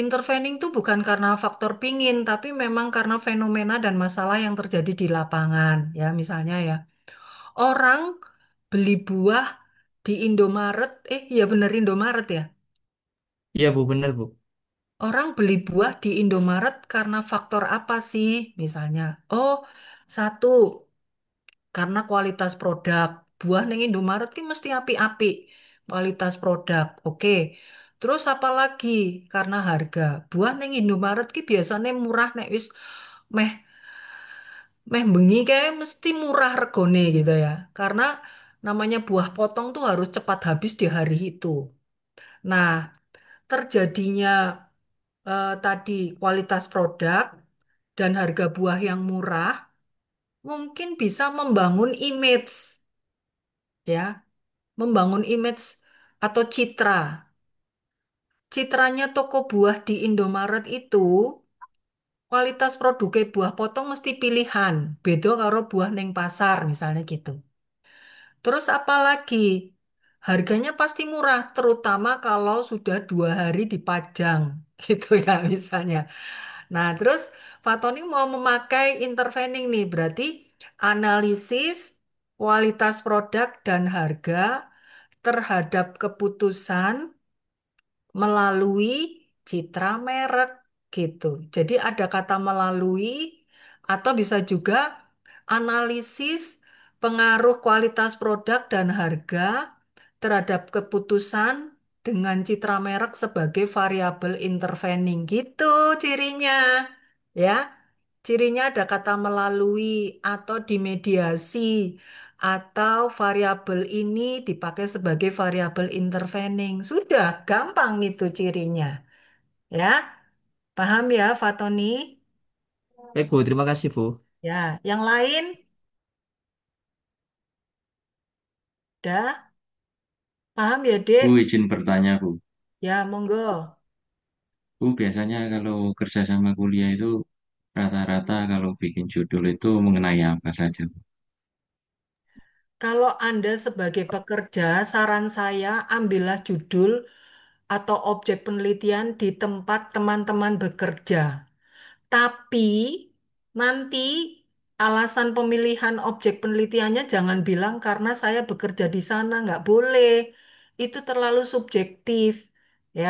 Intervening itu bukan karena faktor pingin, tapi memang karena fenomena dan masalah yang terjadi di lapangan. Ya misalnya ya, orang beli buah di Indomaret, iya bener Indomaret ya. Iya, Bu, benar, Bu. Orang beli buah di Indomaret karena faktor apa sih? Misalnya, oh satu, karena kualitas produk. Buah ning Indomaret ki mesti api-api. Kualitas produk. Oke. Terus apa lagi? Karena harga. Buah ning Indomaret ki biasanya murah nek wis meh meh bengi kayak mesti murah regone gitu ya. Karena namanya buah potong tuh harus cepat habis di hari itu. Nah, terjadinya tadi kualitas produk dan harga buah yang murah mungkin bisa membangun image ya, membangun image atau citra. Citranya toko buah di Indomaret itu kualitas produknya buah potong mesti pilihan, beda karo buah neng pasar misalnya gitu. Terus apa lagi? Harganya pasti murah, terutama kalau sudah 2 hari dipajang, gitu ya misalnya. Nah, terus Fatoni mau memakai intervening nih, berarti analisis kualitas produk dan harga terhadap keputusan melalui citra merek gitu. Jadi ada kata melalui atau bisa juga analisis pengaruh kualitas produk dan harga terhadap keputusan dengan citra merek sebagai variabel intervening gitu cirinya. Ya, cirinya ada kata melalui atau dimediasi atau variabel ini dipakai sebagai variabel intervening. Sudah gampang itu cirinya. Ya, paham ya Fatoni? Baik, Bu. Terima kasih, Bu. Ya, yang lain udah paham ya, Bu, Dek? izin bertanya, Bu. Ya, monggo. Bu, biasanya kalau kerja sama kuliah itu rata-rata kalau bikin judul itu mengenai apa saja, Bu? Kalau Anda sebagai pekerja, saran saya ambillah judul atau objek penelitian di tempat teman-teman bekerja. Tapi nanti alasan pemilihan objek penelitiannya jangan bilang karena saya bekerja di sana, nggak boleh. Itu terlalu subjektif, ya.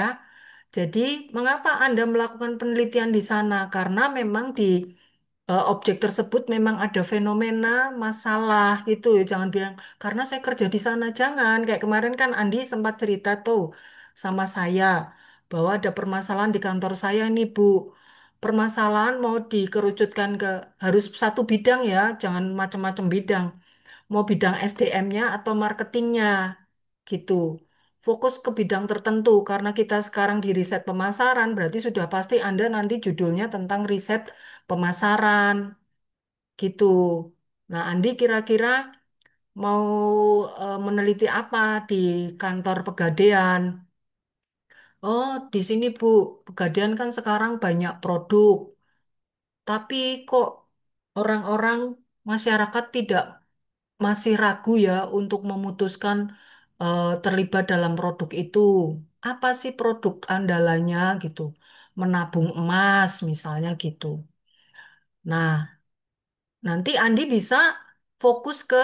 Jadi, mengapa Anda melakukan penelitian di sana? Karena memang di objek tersebut memang ada fenomena masalah gitu. Jangan bilang karena saya kerja di sana, jangan. Kayak kemarin kan Andi sempat cerita tuh sama saya bahwa ada permasalahan di kantor saya nih, Bu. Permasalahan mau dikerucutkan ke harus satu bidang ya, jangan macam-macam bidang. Mau bidang SDM-nya atau marketingnya gitu. Fokus ke bidang tertentu karena kita sekarang di riset pemasaran, berarti sudah pasti Anda nanti judulnya tentang riset pemasaran gitu. Nah, Andi kira-kira mau meneliti apa di kantor Pegadaian? Oh, di sini Bu, Pegadaian kan sekarang banyak produk. Tapi kok orang-orang masyarakat tidak masih ragu ya untuk memutuskan terlibat dalam produk itu. Apa sih produk andalannya gitu? Menabung emas misalnya gitu. Nah, nanti Andi bisa fokus ke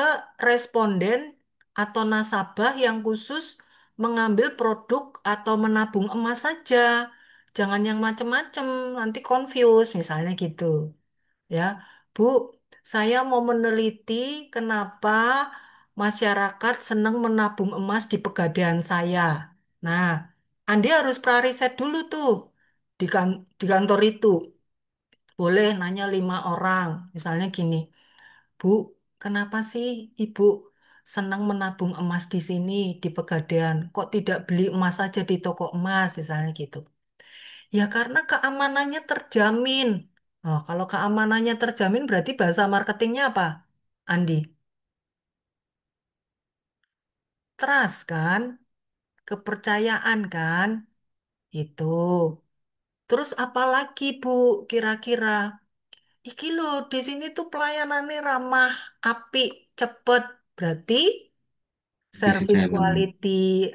responden atau nasabah yang khusus mengambil produk atau menabung emas saja. Jangan yang macam-macam, nanti confuse misalnya gitu. Ya, Bu, saya mau meneliti kenapa masyarakat senang menabung emas di pegadaian saya. Nah, Andi harus prariset dulu tuh di kantor itu. Boleh nanya 5 orang. Misalnya gini, Bu, kenapa sih Ibu senang menabung emas di sini di Pegadaian? Kok tidak beli emas saja di toko emas, misalnya gitu. Ya karena keamanannya terjamin. Oh, kalau keamanannya terjamin berarti bahasa marketingnya apa, Andi? Trust kan? Kepercayaan kan? Itu. Terus apa lagi, Bu, kira-kira? Iki loh, di sini tuh pelayanannya ramah, apik, cepet. Berarti Di service sejalan. quality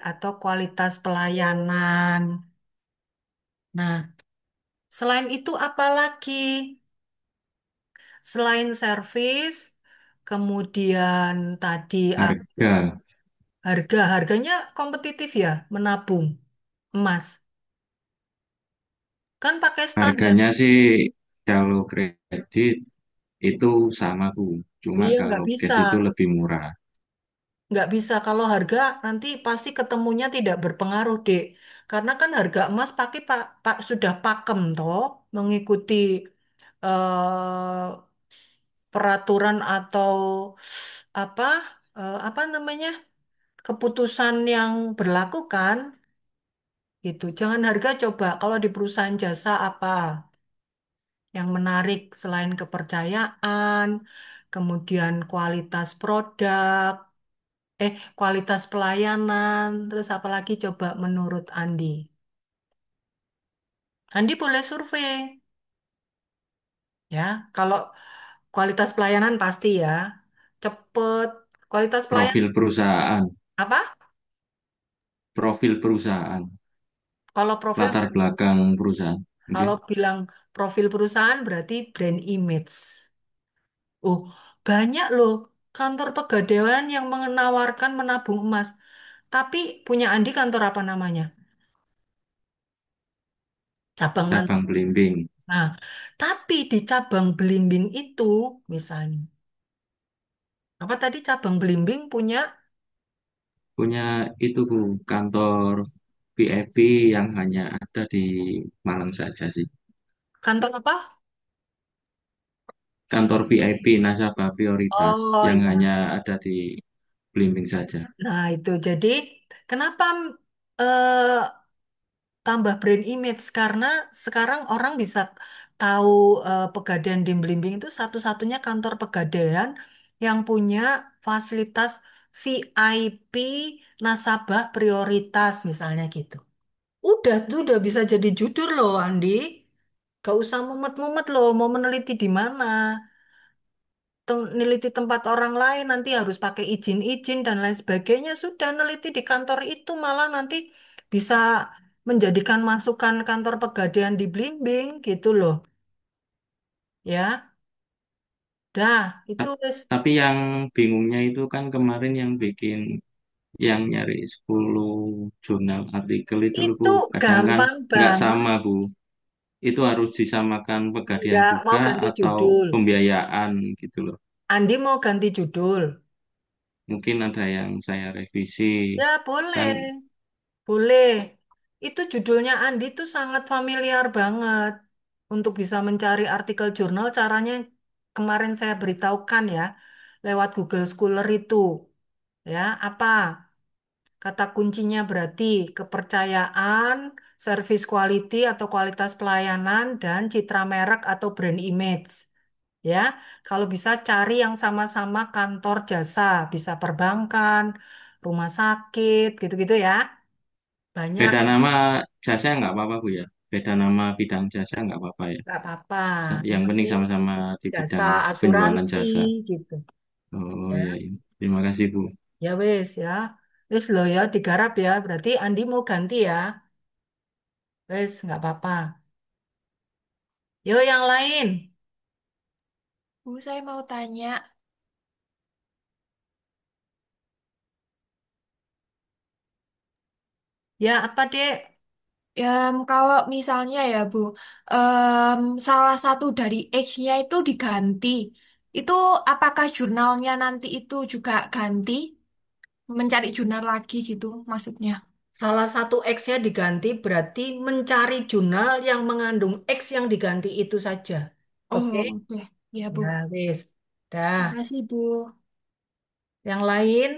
atau kualitas pelayanan. Nah, selain itu apa lagi? Selain service, kemudian tadi Harga. harganya kompetitif ya, menabung emas. Kan pakai standar. Harganya sih kalau kredit itu sama, Bu. Cuma Iya, nggak kalau bisa. cash itu lebih murah. nggak bisa kalau harga nanti pasti ketemunya tidak berpengaruh, Dek. Karena kan harga emas pakai pak sudah pakem toh mengikuti eh, peraturan atau apa apa namanya keputusan yang berlaku kan gitu. Jangan harga coba kalau di perusahaan jasa apa yang menarik selain kepercayaan, kemudian kualitas produk, kualitas pelayanan, terus apalagi coba menurut Andi. Andi boleh survei ya. Kalau kualitas pelayanan pasti ya cepet. Kualitas pelayanan Profil perusahaan, apa? profil perusahaan, Kalau profil latar belakang perusahaan. Oke. Kalau bilang profil perusahaan berarti brand image. Oh, banyak loh kantor pegadaian yang menawarkan menabung emas. Tapi punya Andi kantor apa namanya? Cabang mana? Cabang Belimbing. Nah, tapi di cabang Belimbing itu, misalnya, apa tadi cabang Belimbing punya Punya itu Bu, kantor VIP yang hanya ada di Malang saja sih. kantor apa? Kantor VIP nasabah prioritas Oh yang ya. hanya ada di Belimbing saja. Nah, itu jadi kenapa eh, tambah brand image karena sekarang orang bisa tahu Pegadaian di Belimbing itu satu-satunya kantor Pegadaian yang punya fasilitas VIP nasabah prioritas misalnya gitu. Udah bisa jadi jujur loh Andi. Gak usah mumet-mumet loh mau meneliti di mana. Neliti tempat orang lain nanti harus pakai izin-izin dan lain sebagainya. Sudah neliti di kantor itu malah nanti bisa menjadikan masukan kantor Pegadaian di Blimbing gitu loh. Ya, dah itu Ta- wes. Tapi yang bingungnya itu kan kemarin yang bikin yang nyari 10 jurnal artikel itu loh Bu. Itu Kadang kan gampang nggak banget. sama Bu. Itu harus disamakan Pegadaian Enggak mau juga ganti atau judul. pembiayaan gitu loh. Andi mau ganti judul. Mungkin ada yang saya revisi. Ya Kan boleh, boleh. Itu judulnya Andi tuh sangat familiar banget. Untuk bisa mencari artikel jurnal caranya kemarin saya beritahukan ya lewat Google Scholar itu. Ya, apa? Kata kuncinya berarti kepercayaan, service quality atau kualitas pelayanan, dan citra merek atau brand image. Ya, kalau bisa cari yang sama-sama kantor jasa, bisa perbankan, rumah sakit, gitu-gitu ya. Banyak, beda nama jasa nggak apa-apa Bu ya. Beda nama bidang jasa nggak apa-apa ya. nggak apa-apa. Yang Yang penting penting sama-sama di jasa bidang penjualan asuransi jasa. gitu. Oh iya, Ya, iya. Terima kasih Bu. ya wes ya. Wes lo ya digarap ya. Berarti Andi mau ganti ya. Wes nggak apa-apa. Yo yang lain. Bu, saya mau tanya, Ya apa dek? ya kalau misalnya ya Bu, salah satu dari X-nya itu diganti, itu apakah jurnalnya nanti itu juga ganti, mencari jurnal lagi gitu maksudnya? Salah satu X-nya diganti berarti mencari jurnal yang mengandung X yang diganti itu saja. Oke? Oh, oke. Ya Bu, Ya wes. Dah. makasih Bu. Yang lain?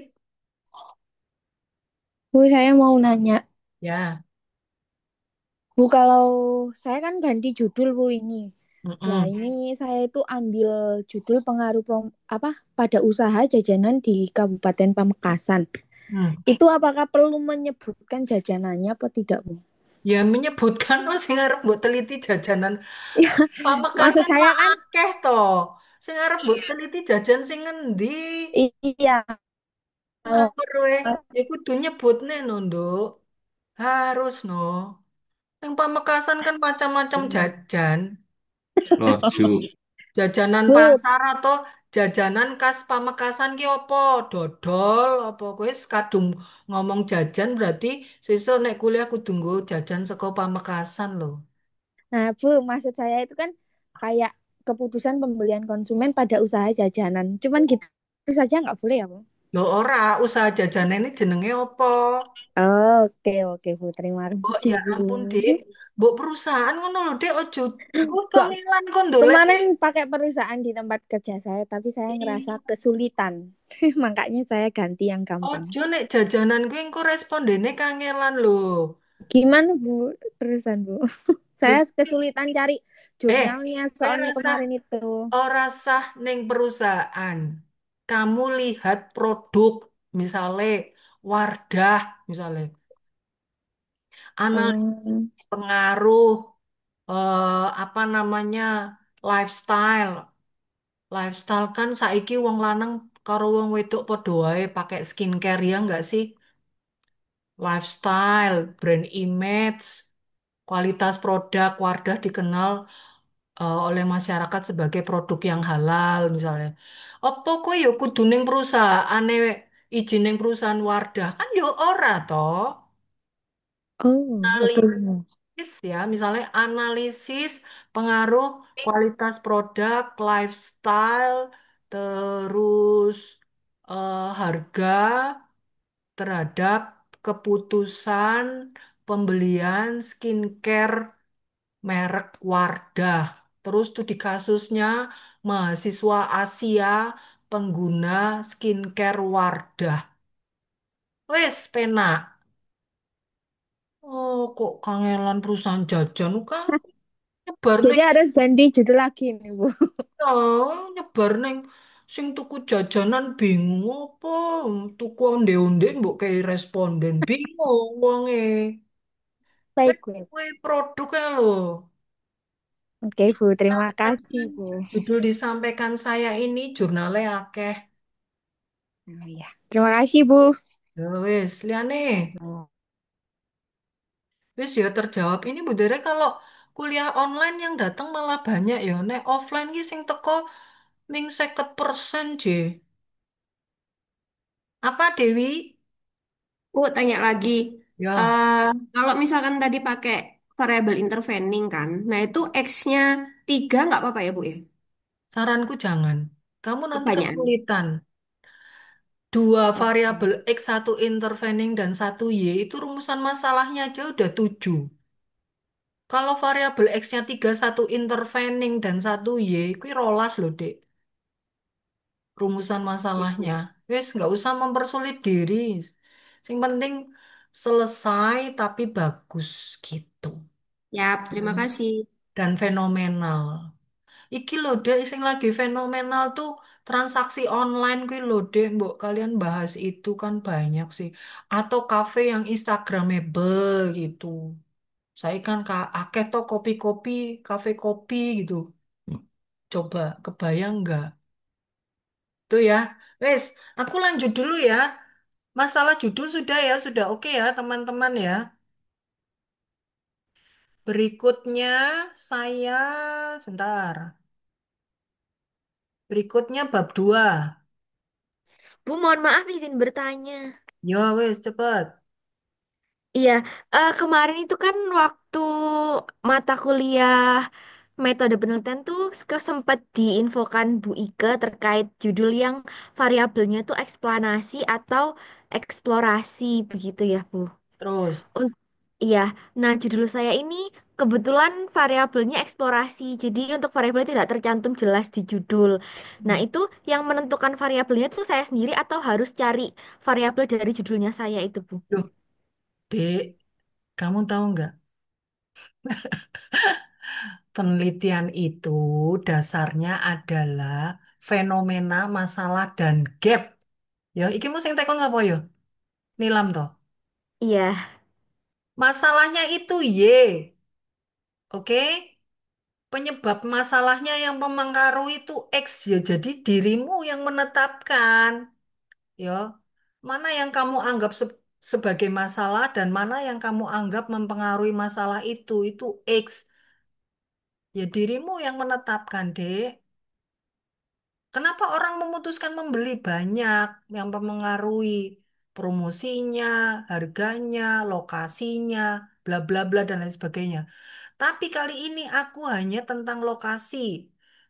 Bu, saya mau nanya. Ya. Bu, kalau saya kan ganti judul Bu ini. Lah, Mm-mm. ini saya itu ambil judul pengaruh apa pada usaha jajanan di Kabupaten Pamekasan. Hmm. Itu apakah perlu menyebutkan jajanannya apa tidak, Bu? Ya menyebutkan oh sing arep mbok teliti jajanan Maksud Pamekasan saya mah kan akeh to. Sing arep mbok teliti jajan sing ngendi? iya. Ngapa kowe? Ya kudu nyebutne no, Nduk. Harus no. Yang Pamekasan kan macam-macam jajan. Loju. Jajanan Bu, pasar atau jajanan khas Pamekasan ki opo? Dodol apa kowe wis kadung ngomong jajan berarti sesuk nek kuliah kudu nggo jajan saka Pamekasan lho. nah Bu, maksud saya itu kan kayak keputusan pembelian konsumen pada usaha jajanan. Cuman gitu saja nggak boleh ya, Bu? Loh ora, usaha jajan ini jenenge apa? Oke, oke, Bu. Terima Oh kasih, ya Bu. ampun, Dek. Mbok perusahaan ngono lho, Dek. Ojo gue Kok kangelan kon ndolek. kemarin pakai perusahaan di tempat kerja saya, tapi saya ngerasa kesulitan. Makanya saya ganti yang gampang. Ojo nek jajanan gue engko respondennya kangelan lho. Gimana, Bu? Terusan, Bu. Lho, Saya kesulitan cari eh, jurnalnya kowe soalnya rasa kemarin itu. ora sah ning perusahaan. Kamu lihat produk, misalnya Wardah, misalnya analisis Oh, pengaruh apa namanya lifestyle. Lifestyle kan saiki wong lanang karo wong wedok padha wae pakai skincare ya enggak sih? Lifestyle, brand image, kualitas produk Wardah dikenal oleh masyarakat sebagai produk yang halal misalnya. Apa kowe ya kudu ning perusahaane izin ning perusahaan Wardah kan ya ora toh. oh, oke. Ya, misalnya analisis pengaruh kualitas produk, lifestyle, terus harga terhadap keputusan pembelian skincare merek Wardah. Terus tuh di kasusnya mahasiswa Asia pengguna skincare Wardah. Wes, penak. Oh, kok kangelan perusahaan jajan kah? Nyebar Jadi ning harus ganti judul lagi nih, Bu. oh, nyebar neng sing tuku jajanan bingung apa tuku onde-onde mbok kayak responden bingung wonge Baik, wes baik. kue produknya lho Oke, Bu. Terima kasih, kan Bu. judul disampaikan saya ini jurnalnya akeh Oh, iya. Terima kasih, Bu. ya wes liane wes ya terjawab ini Bu Dere kalau kuliah online yang datang malah banyak ya nek offline ki sing teko ming 50% je apa Dewi Tanya lagi. ya eh Kalau misalkan tadi pakai variable intervening kan, nah itu X-nya 3 nggak apa-apa ya, Bu ya? saranku jangan kamu nanti Kebanyakan. kesulitan. Dua Oke. variabel X, satu intervening dan satu Y, itu rumusan masalahnya aja udah 7. Kalau variabel X-nya 3, satu intervening dan satu Y, itu rolas loh, Dek. Rumusan masalahnya. Wes, nggak usah mempersulit diri. Yang penting selesai tapi bagus gitu. Ya, terima kasih. Dan fenomenal. Iki lho dek, sing lagi fenomenal tuh transaksi online kuwi lho dek, mbok kalian bahas itu kan banyak sih. Atau kafe yang Instagramable gitu. Saya kan akeh to kopi-kopi, kafe kopi gitu. Coba kebayang nggak? Tuh ya. Wes, aku lanjut dulu ya. Masalah judul sudah ya, sudah oke ya teman-teman ya. Berikutnya saya sebentar. Berikutnya bab 2. Bu, mohon maaf izin bertanya. Yo wes cepet. Iya, kemarin itu kan waktu mata kuliah metode penelitian tuh sempat diinfokan Bu Ike terkait judul yang variabelnya tuh eksplanasi atau eksplorasi begitu ya, Bu. Terus. Un- Iya, nah judul saya ini kebetulan variabelnya eksplorasi, jadi untuk variabelnya tidak tercantum jelas di judul. Nah, itu yang menentukan variabelnya itu saya sendiri atau harus cari variabel dari judulnya saya itu, Bu? Duh, Dek, kamu tahu nggak? Penelitian itu dasarnya adalah fenomena, masalah, dan gap. Ya, iki mau sing tekon apa ya? Nilam toh. Iya, Masalahnya itu Y, oke? Penyebab masalahnya yang mempengaruhi itu X ya. Jadi dirimu yang menetapkan, ya. Mana yang kamu anggap sebagai masalah dan mana yang kamu anggap mempengaruhi masalah itu X. Ya dirimu yang menetapkan, Dek. Kenapa orang memutuskan membeli banyak yang mempengaruhi promosinya, harganya, lokasinya, bla bla bla dan lain sebagainya. Tapi kali ini aku hanya tentang lokasi,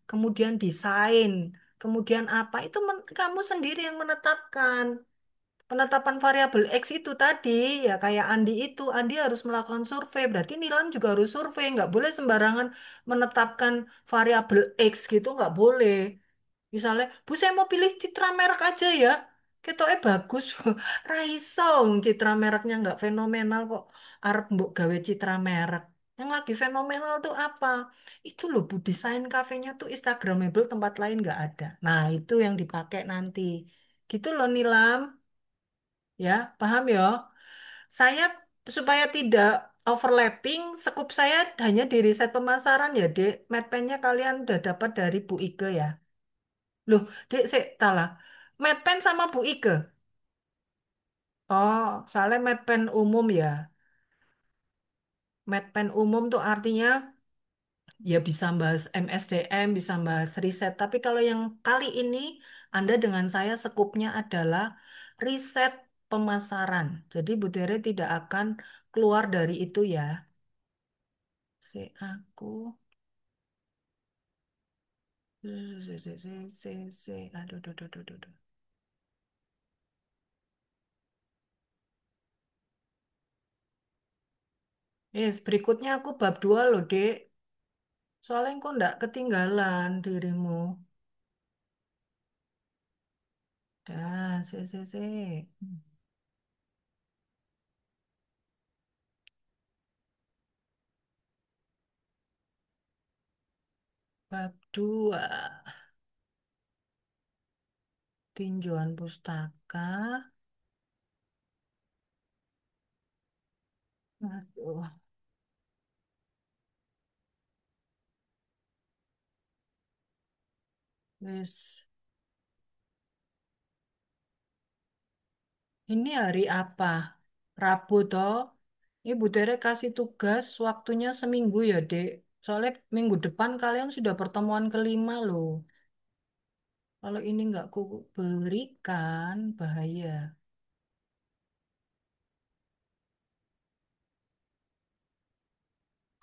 kemudian desain, kemudian apa, itu kamu sendiri yang menetapkan. Penetapan variabel X itu tadi, ya kayak Andi itu, Andi harus melakukan survei, berarti Nilam juga harus survei, nggak boleh sembarangan menetapkan variabel X gitu, nggak boleh. Misalnya, Bu saya mau pilih citra merek aja ya, ketoknya bagus, raiso, citra mereknya nggak fenomenal kok, arep mbok gawe citra merek. Yang lagi fenomenal tuh apa? Itu loh Bu, desain kafenya tuh Instagramable, tempat lain nggak ada. Nah itu yang dipakai nanti. Gitu loh Nilam. Ya, paham ya? Saya supaya tidak overlapping, scope saya hanya di riset pemasaran ya, Dek. Medpennya kalian udah dapat dari Bu Ike ya. Loh, Dek, saya salah. Medpen sama Bu Ike. Oh, soalnya medpen umum ya. Medpen umum tuh artinya ya bisa bahas MSDM, bisa bahas riset. Tapi kalau yang kali ini Anda dengan saya sekupnya adalah riset pemasaran. Jadi Bu Tere tidak akan keluar dari itu ya. Aku. Aduh, aduh, aduh, aduh, aduh. Yes, berikutnya aku bab 2 loh, Dek. Soalnya kok ndak ketinggalan dirimu. Dah, se. Bab 2 tinjauan pustaka. Aduh, wes. Ini hari apa? Rabu toh? Ibu Tere kasih tugas waktunya seminggu ya, Dek. Soalnya minggu depan kalian sudah pertemuan kelima loh. Kalau ini nggak ku berikan, bahaya.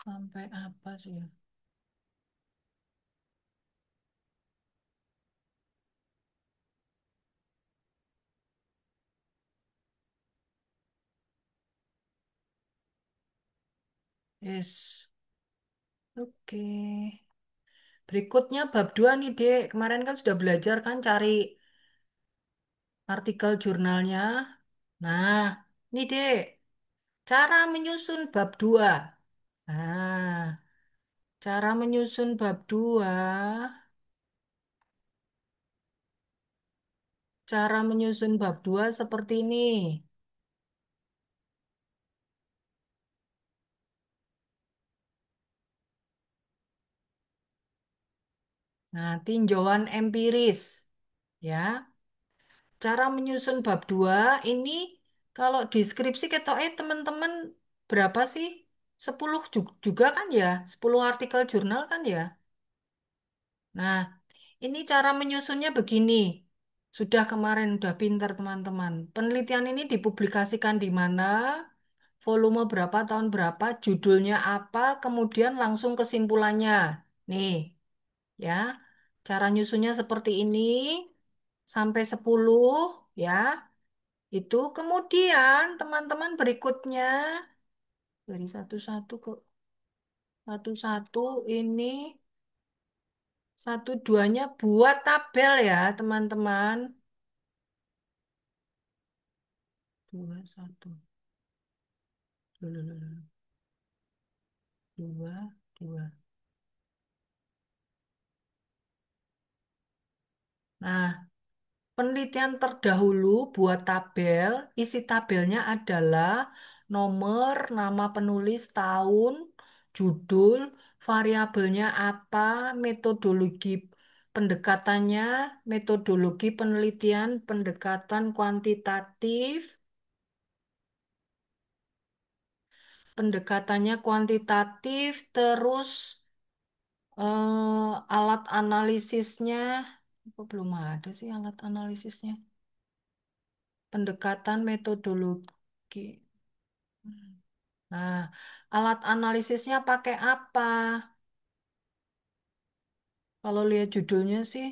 Sampai apa sih ya? Yes. Oke. Berikutnya bab 2 nih, Dek. Kemarin kan sudah belajar kan cari artikel jurnalnya. Nah, ini, Dek. Cara menyusun bab 2. Nah, cara menyusun bab 2. Cara menyusun bab 2 seperti ini. Nah, tinjauan empiris. Ya, cara menyusun bab 2 ini kalau deskripsi teman-teman berapa sih? 10 juga kan ya? 10 artikel jurnal kan ya? Nah, ini cara menyusunnya begini. Sudah kemarin, udah pinter teman-teman. Penelitian ini dipublikasikan di mana, volume berapa, tahun berapa, judulnya apa, kemudian langsung kesimpulannya. Nih, ya. Cara nyusunnya seperti ini, sampai 10, ya. Itu kemudian teman-teman berikutnya, dari satu-satu ke satu-satu ini, satu duanya buat tabel ya teman-teman. Dua, satu. Dulu, dulu, dulu. Dua, dua. Nah, penelitian terdahulu buat tabel, isi tabelnya adalah nomor, nama penulis, tahun, judul, variabelnya apa, metodologi pendekatannya, metodologi penelitian, pendekatan kuantitatif, pendekatannya kuantitatif, terus alat analisisnya, kok belum ada sih alat analisisnya? Pendekatan metodologi. Nah, alat analisisnya pakai apa? Kalau lihat judulnya sih,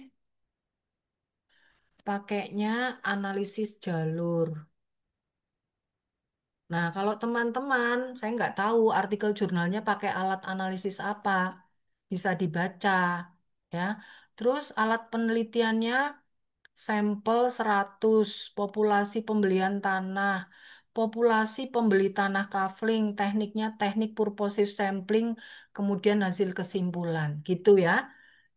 pakainya analisis jalur. Nah, kalau teman-teman, saya nggak tahu artikel jurnalnya pakai alat analisis apa, bisa dibaca, ya. Terus alat penelitiannya sampel 100, populasi pembelian tanah, populasi pembeli tanah kafling, tekniknya teknik purposive sampling, kemudian hasil kesimpulan, gitu ya.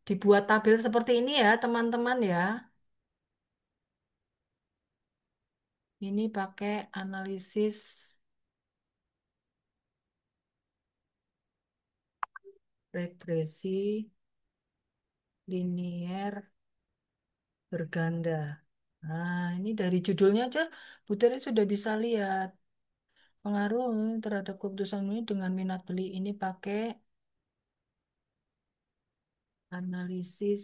Dibuat tabel seperti ini ya, teman-teman ya. Ini pakai analisis regresi linier berganda. Nah, ini dari judulnya aja, Bu Teri sudah bisa lihat. Pengaruh terhadap keputusan ini dengan minat beli ini pakai analisis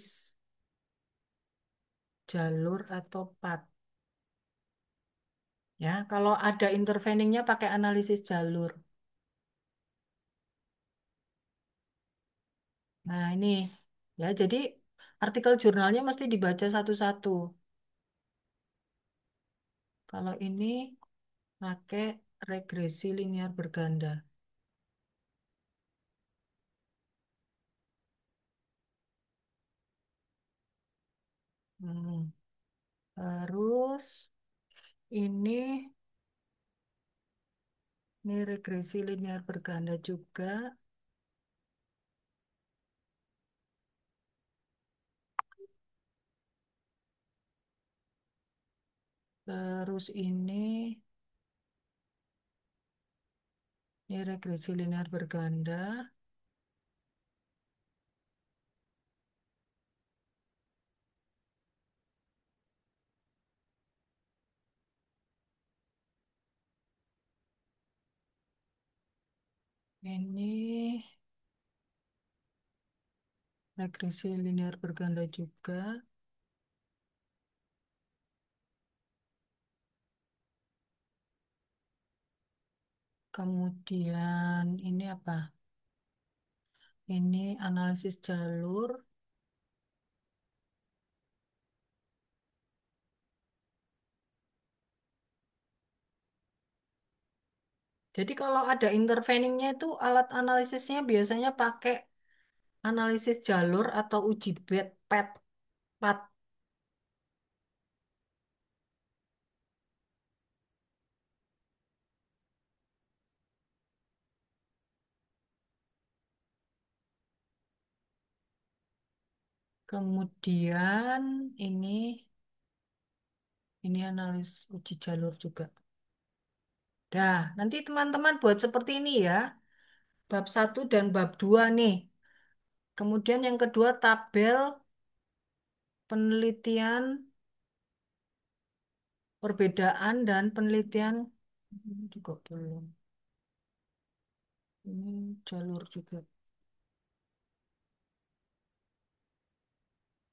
jalur atau path. Ya, kalau ada interveningnya pakai analisis jalur. Nah, ini ya, jadi artikel jurnalnya mesti dibaca satu-satu. Kalau ini pakai regresi linear berganda. Hmm. Terus ini regresi linear berganda juga. Terus ini regresi linear berganda. Ini regresi linear berganda juga. Kemudian ini apa? Ini analisis jalur. Jadi kalau ada interveningnya itu alat analisisnya biasanya pakai analisis jalur atau uji PET, PAT. Kemudian ini ini analis uji jalur juga. Dah, nanti teman-teman buat seperti ini ya. Bab 1 dan bab 2 nih. Kemudian yang kedua tabel penelitian perbedaan dan penelitian ini juga belum. Ini jalur juga.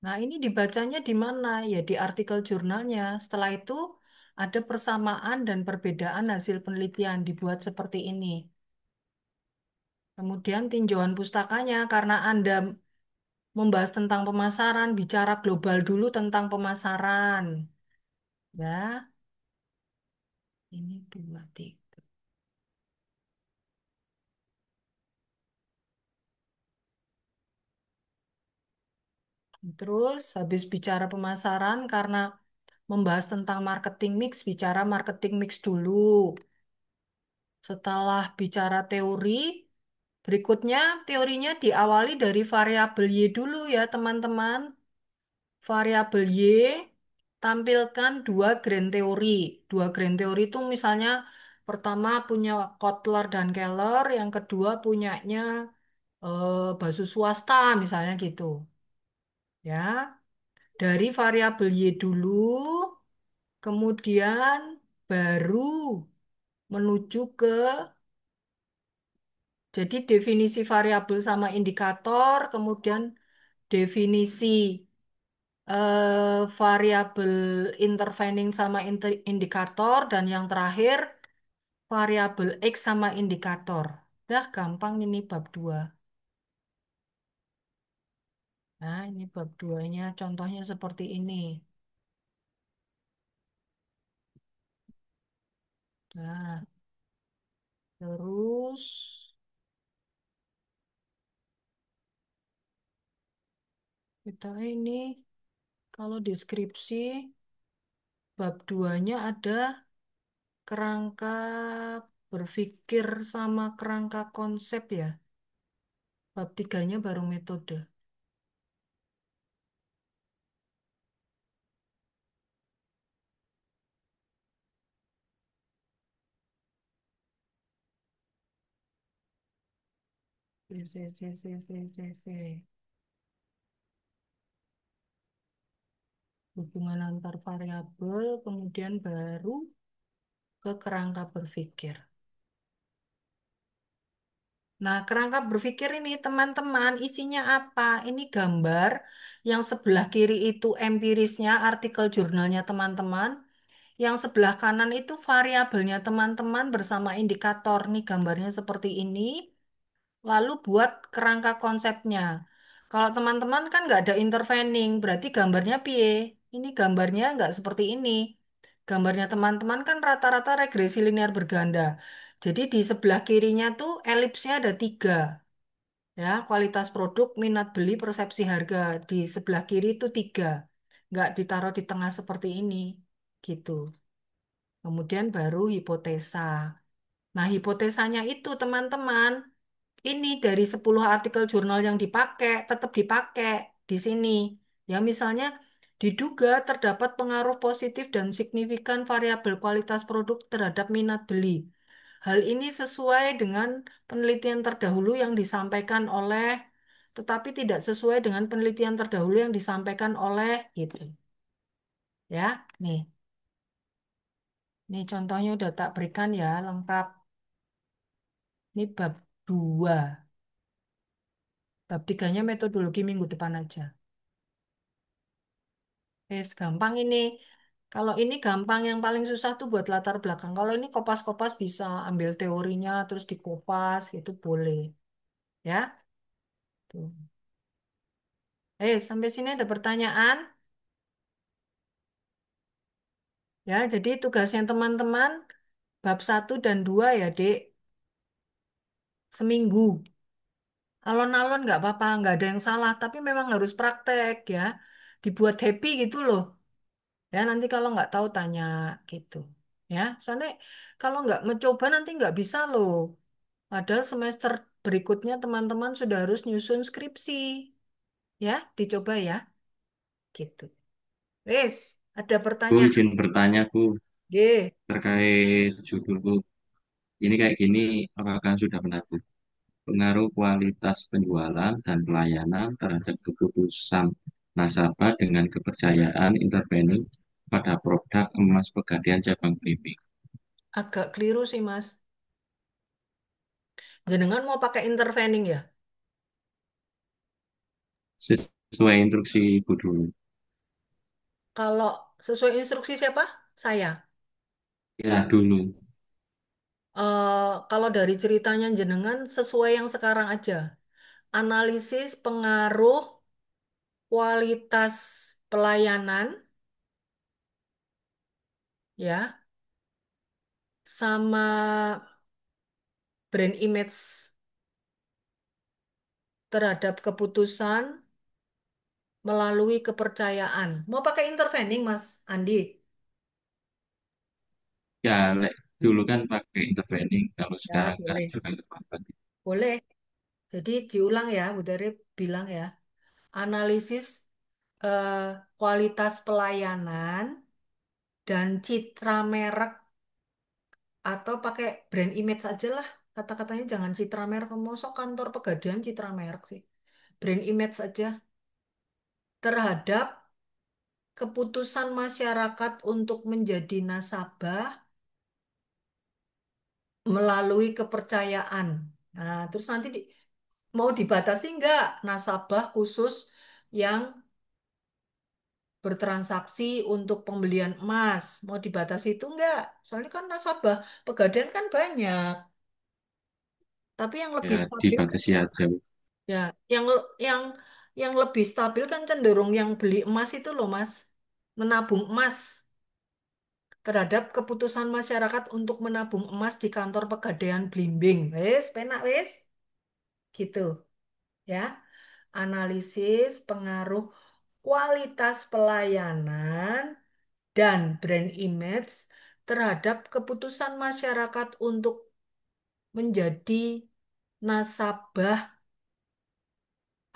Nah, ini dibacanya di mana? Ya di artikel jurnalnya. Setelah itu ada persamaan dan perbedaan hasil penelitian dibuat seperti ini. Kemudian tinjauan pustakanya karena Anda membahas tentang pemasaran, bicara global dulu tentang pemasaran. Ya, ini dua, tiga. Terus habis bicara pemasaran karena membahas tentang marketing mix, bicara marketing mix dulu. Setelah bicara teori, berikutnya teorinya diawali dari variabel Y dulu ya teman-teman. Variabel Y tampilkan dua grand teori. Dua grand teori itu misalnya pertama punya Kotler dan Keller, yang kedua punyanya Basu swasta misalnya gitu. Ya, dari variabel Y dulu, kemudian baru menuju ke jadi definisi variabel sama indikator, kemudian definisi variabel intervening sama indikator, dan yang terakhir variabel X sama indikator. Dah gampang ini bab 2. Nah, ini bab 2-nya contohnya seperti ini. Nah, terus kita ini kalau deskripsi bab duanya ada kerangka berpikir sama kerangka konsep ya. Bab tiganya baru metode. Hubungan antar variabel, kemudian baru ke kerangka berpikir. Nah, kerangka berpikir ini teman-teman isinya apa? Ini gambar yang sebelah kiri itu empirisnya, artikel jurnalnya teman-teman. Yang sebelah kanan itu variabelnya teman-teman bersama indikator. Nih gambarnya seperti ini. Lalu buat kerangka konsepnya. Kalau teman-teman kan nggak ada intervening, berarti gambarnya piye? Ini gambarnya nggak seperti ini. Gambarnya teman-teman kan rata-rata regresi linear berganda. Jadi di sebelah kirinya tuh elipsnya ada tiga. Ya, kualitas produk, minat beli, persepsi harga. Di sebelah kiri itu tiga. Nggak ditaruh di tengah seperti ini. Gitu. Kemudian baru hipotesa. Nah, hipotesanya itu teman-teman, ini dari 10 artikel jurnal yang dipakai, tetap dipakai di sini. Ya, misalnya diduga terdapat pengaruh positif dan signifikan variabel kualitas produk terhadap minat beli. Hal ini sesuai dengan penelitian terdahulu yang disampaikan oleh, tetapi tidak sesuai dengan penelitian terdahulu yang disampaikan oleh, gitu. Ya, nih contohnya udah tak berikan ya, lengkap. Ini bab 2. Bab tiganya metodologi minggu depan aja. Gampang ini. Kalau ini gampang, yang paling susah tuh buat latar belakang. Kalau ini kopas-kopas bisa ambil teorinya, terus dikopas, itu boleh. Ya, tuh. Sampai sini ada pertanyaan? Ya, jadi tugasnya teman-teman, bab 1 dan 2 ya, Dek. Seminggu. Alon-alon nggak apa-apa, nggak ada yang salah. Tapi memang harus praktek ya. Dibuat happy gitu loh. Ya, nanti kalau nggak tahu tanya gitu. Ya, soalnya kalau nggak mencoba nanti nggak bisa loh. Padahal semester berikutnya teman-teman sudah harus nyusun skripsi. Ya, dicoba ya. Gitu. Wes, ada Bu, pertanyaan? izin bertanya, Bu, G. terkait judul, Bu. Ini kayak gini, apakah sudah benar, Bu? Pengaruh kualitas penjualan dan pelayanan terhadap keputusan nasabah dengan kepercayaan intervening pada produk emas Pegadaian cabang Blimbing. Agak keliru sih, Mas. Jenengan mau pakai intervening ya? Sesuai instruksi Ibu dulu. Kalau sesuai instruksi siapa? Saya. Ya, dulu. Kalau dari ceritanya jenengan sesuai yang sekarang aja. Analisis pengaruh kualitas pelayanan ya sama brand image terhadap keputusan melalui kepercayaan. Mau pakai intervening, Mas Andi? Ya, dulu kan pakai intervening, kalau Ya, sekarang nggak boleh. juga nggak apa-apa. Boleh. Jadi diulang ya, Bu Dari bilang ya. Analisis eh, kualitas pelayanan dan citra merek atau pakai brand image aja lah. Kata-katanya jangan citra merek. Mosok kantor Pegadaian citra merek sih. Brand image aja terhadap keputusan masyarakat untuk menjadi nasabah melalui kepercayaan. Nah, terus nanti mau dibatasi nggak nasabah khusus yang bertransaksi untuk pembelian emas? Mau dibatasi itu nggak? Soalnya kan nasabah Pegadaian kan banyak. Tapi yang lebih Ya, stabil kan dibatasi aja. ya, yang yang yang lebih stabil kan cenderung yang beli emas itu loh, Mas. Menabung emas. terhadap keputusan masyarakat untuk menabung emas di kantor Pegadaian Blimbing. Wes, penak wes, gitu ya. Analisis pengaruh kualitas pelayanan dan brand image terhadap keputusan masyarakat untuk menjadi nasabah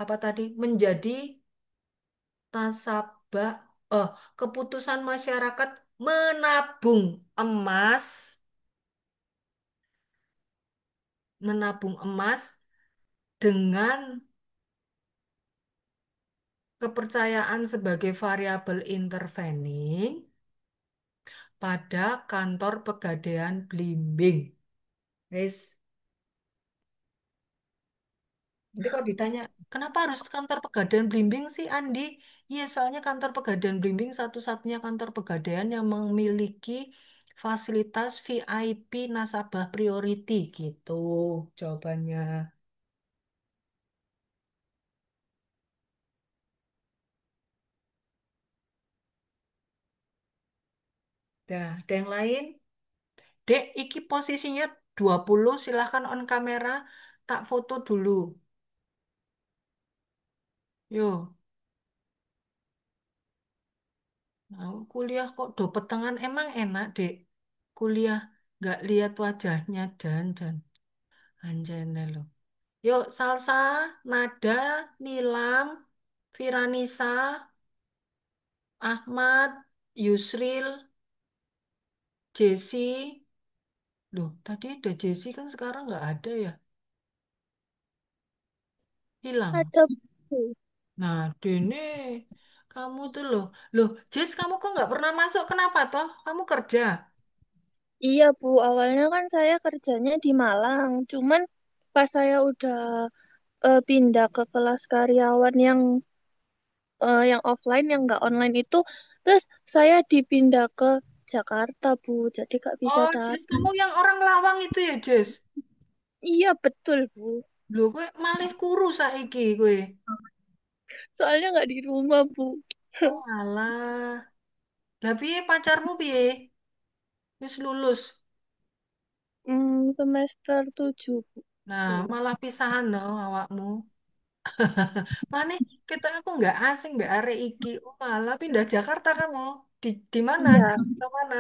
apa tadi? Menjadi nasabah keputusan masyarakat menabung emas, menabung emas dengan kepercayaan sebagai variabel intervening pada kantor Pegadaian Blimbing. Wes, nanti kalau ditanya, kenapa harus kantor Pegadaian Blimbing sih, Andi? Iya, soalnya kantor Pegadaian Blimbing satu-satunya kantor Pegadaian yang memiliki fasilitas VIP nasabah priority gitu jawabannya. Dah, ada yang lain? Dek, iki posisinya 20, silahkan on kamera, tak foto dulu. Yo, nah, kuliah kok do petengan emang enak, Dek. Kuliah nggak lihat wajahnya, Jan. Anjane lo. Yuk, Salsa, Nada, Nilam, Firanisa, Ahmad, Yusril, Jesse. Loh, tadi ada Jesse kan sekarang nggak ada ya? Hilang. Ada Bu. Nah, Dene, kamu tuh loh. Loh, Jess, kamu kok nggak pernah masuk? Kenapa toh? Kamu kerja? Iya Bu, awalnya kan saya kerjanya di Malang. Cuman pas saya udah pindah ke kelas karyawan yang offline, yang nggak online itu, terus saya dipindah ke Jakarta Bu. Jadi nggak bisa Oh, Jess, datang. kamu yang orang Lawang itu ya, Jess? Iya betul Bu. Loh, gue malih kuru saiki gue. Soalnya nggak di rumah Bu. Oh, alah. Lah piye pacarmu piye? Wis lulus. Semester 7 Bu. Nah, Tuh. malah pisahan no awakmu. Mana kita aku nggak asing mbak arek iki. Oh, malah pindah Jakarta kamu. Di mana? Iya, Jakarta mana?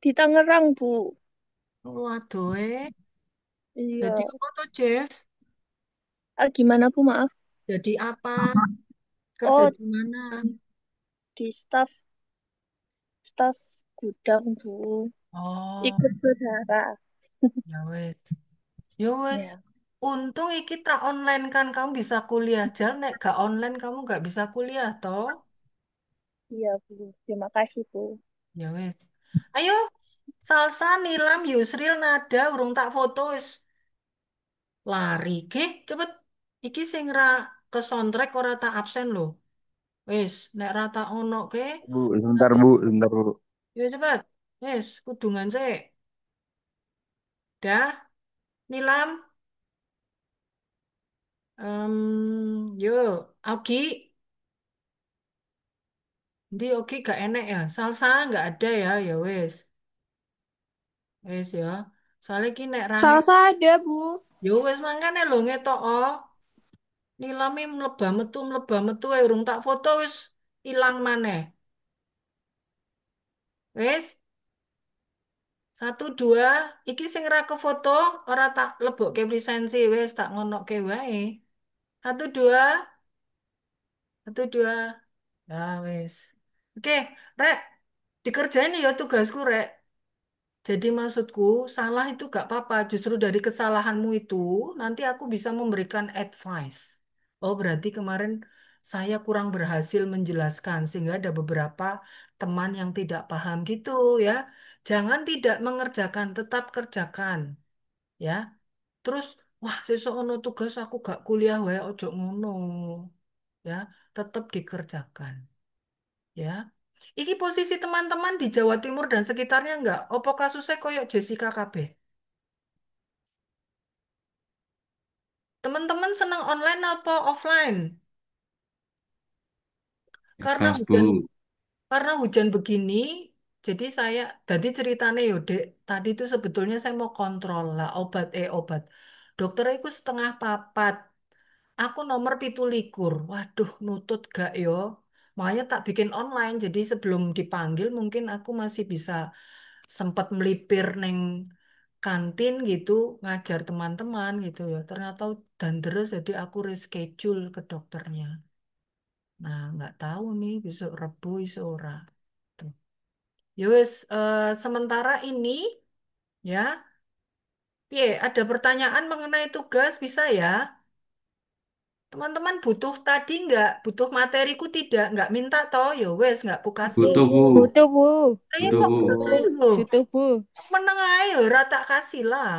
di Tangerang Bu. Waduh, jadi Iya. apa tuh, Jess? Gimana Bu, maaf? Jadi apa? Kerja Oh, di mana? di staf gudang Bu. Oh, Ikut saudara. ya wes. Ya wes. Ya, Untung iki tak online kan kamu bisa kuliah. Jangan nek gak online kamu nggak bisa kuliah toh. iya Bu. Terima kasih Bu. Ya wes. Ayo, Salsa, Nilam, Yusril, Nada, urung tak foto wis. Lari ke, cepet. Iki sing ra kesontrek ora tak absen lho. Wis, nek ra tak ono ke, Bu, sebentar tapi Bu, sebentar Bu. yo cepet. Wis, kudungan sik. Dah, Nilam. Yo, Augie. Ndi Augie gak enek ya. Salsa nggak ada ya, ya wis. Wis ya. Soalnya ki nek rame, Salsa ada, Bu. yo wis mangkane lho ngetok oh. Nilami mlebah metu ae urung tak foto wis ilang maneh. Wis. Satu dua, iki sing ra ke foto ora tak lebokke lisensi wis tak ngonokke wae. Satu dua, satu dua. Ya wis. Oke, Rek, dikerjain ya tugasku, Rek. Jadi maksudku, salah itu gak apa-apa. Justru dari kesalahanmu itu, nanti aku bisa memberikan advice. Oh, berarti kemarin saya kurang berhasil menjelaskan, sehingga ada beberapa teman yang tidak paham gitu ya. Jangan tidak mengerjakan, tetap kerjakan. Ya, terus, wah, sesuk ono tugas aku gak kuliah wae, ojo ngono. Ya, tetap dikerjakan. Ya, iki posisi teman-teman di Jawa Timur dan sekitarnya enggak? Opo kasusnya koyok Jessica KB? Teman-teman senang online apa offline? Karena Bebas, hujan Bu. karena hujan begini, Jadi ceritanya yo Dek, tadi itu sebetulnya saya mau kontrol lah obat. Dokter itu setengah papat. Aku nomor 17. Waduh, nutut gak yo? Makanya tak bikin online. Jadi sebelum dipanggil mungkin aku masih bisa sempat melipir neng kantin gitu, ngajar teman-teman gitu ya. Ternyata dan terus jadi aku reschedule ke dokternya. Nah, nggak tahu nih besok Rebo iso ora. Tuh. Ya wes, sementara ini ya, ada pertanyaan mengenai tugas bisa ya? Teman-teman butuh tadi nggak? Butuh materiku tidak? Nggak minta toh? Ya wes, nggak aku kasih. Butuh, Bu. Butuh, Bu. Ayo Butuh, kok Bu. meneng Butuh, ae lho. butuh, Bu. Meneng ae ya, ora tak kasih lah.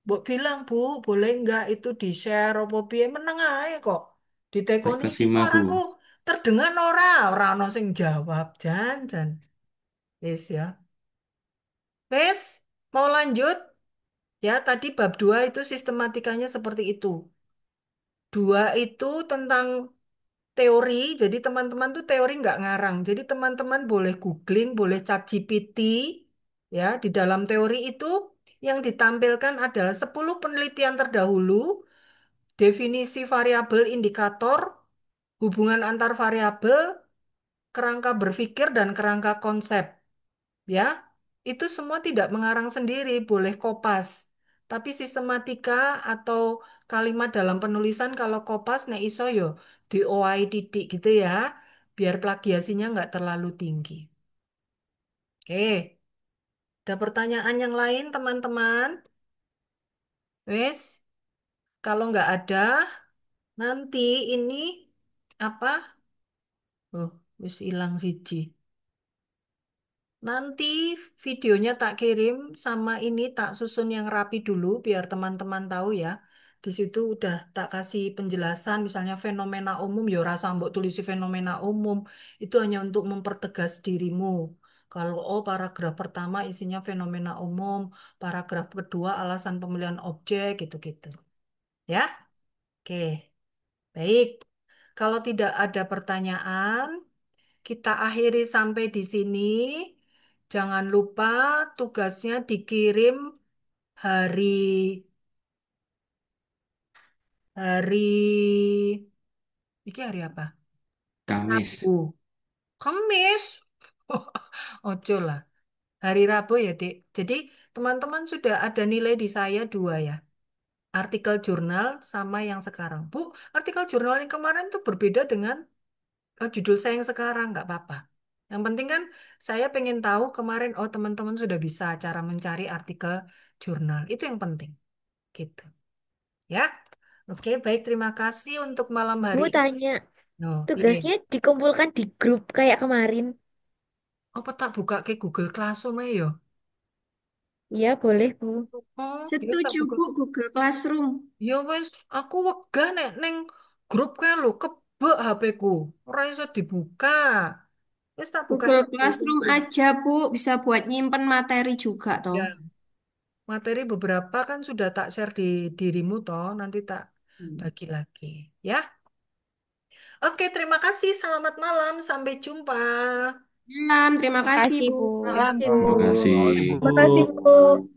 Mbok bilang, Bu, boleh nggak itu di-share apa piye? Meneng ae kok. Tak Ditekoni ini kasih mah, Bu. suaraku terdengar ora ono sing jawab. Jan. Wes ya. Wes, mau lanjut? Ya, tadi bab 2 itu sistematikanya seperti itu. Dua itu tentang teori, jadi teman-teman tuh teori nggak ngarang. Jadi teman-teman boleh googling, boleh chat GPT, ya. Di dalam teori itu yang ditampilkan adalah 10 penelitian terdahulu, definisi variabel indikator, hubungan antar variabel, kerangka berpikir, dan kerangka konsep. Ya, itu semua tidak mengarang sendiri, boleh kopas. Tapi sistematika atau kalimat dalam penulisan kalau kopas nek iso yo di OI titik gitu ya, biar plagiasinya nggak terlalu tinggi. Oke, ada pertanyaan yang lain teman-teman? Wes, kalau nggak ada, nanti ini apa? Oh, wis hilang siji. Nanti videonya tak kirim sama ini tak susun yang rapi dulu biar teman-teman tahu ya. Di situ udah tak kasih penjelasan misalnya fenomena umum ya rasa mbok tulisi fenomena umum itu hanya untuk mempertegas dirimu. Kalau paragraf pertama isinya fenomena umum, paragraf kedua alasan pemilihan objek gitu-gitu. Ya? Oke, baik. Kalau tidak ada pertanyaan, kita akhiri sampai di sini. Jangan lupa tugasnya dikirim hari hari hari apa? Kamis. Rabu. Kamis. Ojo lah. Hari Rabu ya, Dek. Jadi teman-teman sudah ada nilai di saya dua ya. Artikel jurnal sama yang sekarang. Bu, artikel jurnal yang kemarin tuh berbeda dengan judul saya yang sekarang. Nggak apa-apa. Yang penting kan saya pengen tahu kemarin, oh teman-teman sudah bisa cara mencari artikel jurnal. Itu yang penting. Gitu. Ya. Oke, baik. Terima kasih untuk malam hari Bu ini. tanya, Oh, piye. tugasnya dikumpulkan di grup kayak kemarin. Apa tak buka ke Google Classroom aja ya? Iya, boleh, Bu. Oh, ya tak Setuju, buka. Bu, Google Classroom. Ya wes, aku wegah nek neng grup kayak lo kebek HP ku. Ora iso dibuka. Wes tak buka Google nang Google Classroom Classroom. aja, Bu. Bisa buat nyimpen materi juga, toh. Ya, materi beberapa kan sudah tak share di dirimu toh, nanti tak Hmm. bagi lagi. Ya. Oke, terima kasih. Selamat malam. Sampai jumpa. Terima kasih, Makasih, Bu. Bu. Malam, Makasih, Bu. Terima Bu. kasih. Assalamualaikum. Terima kasih, Bu.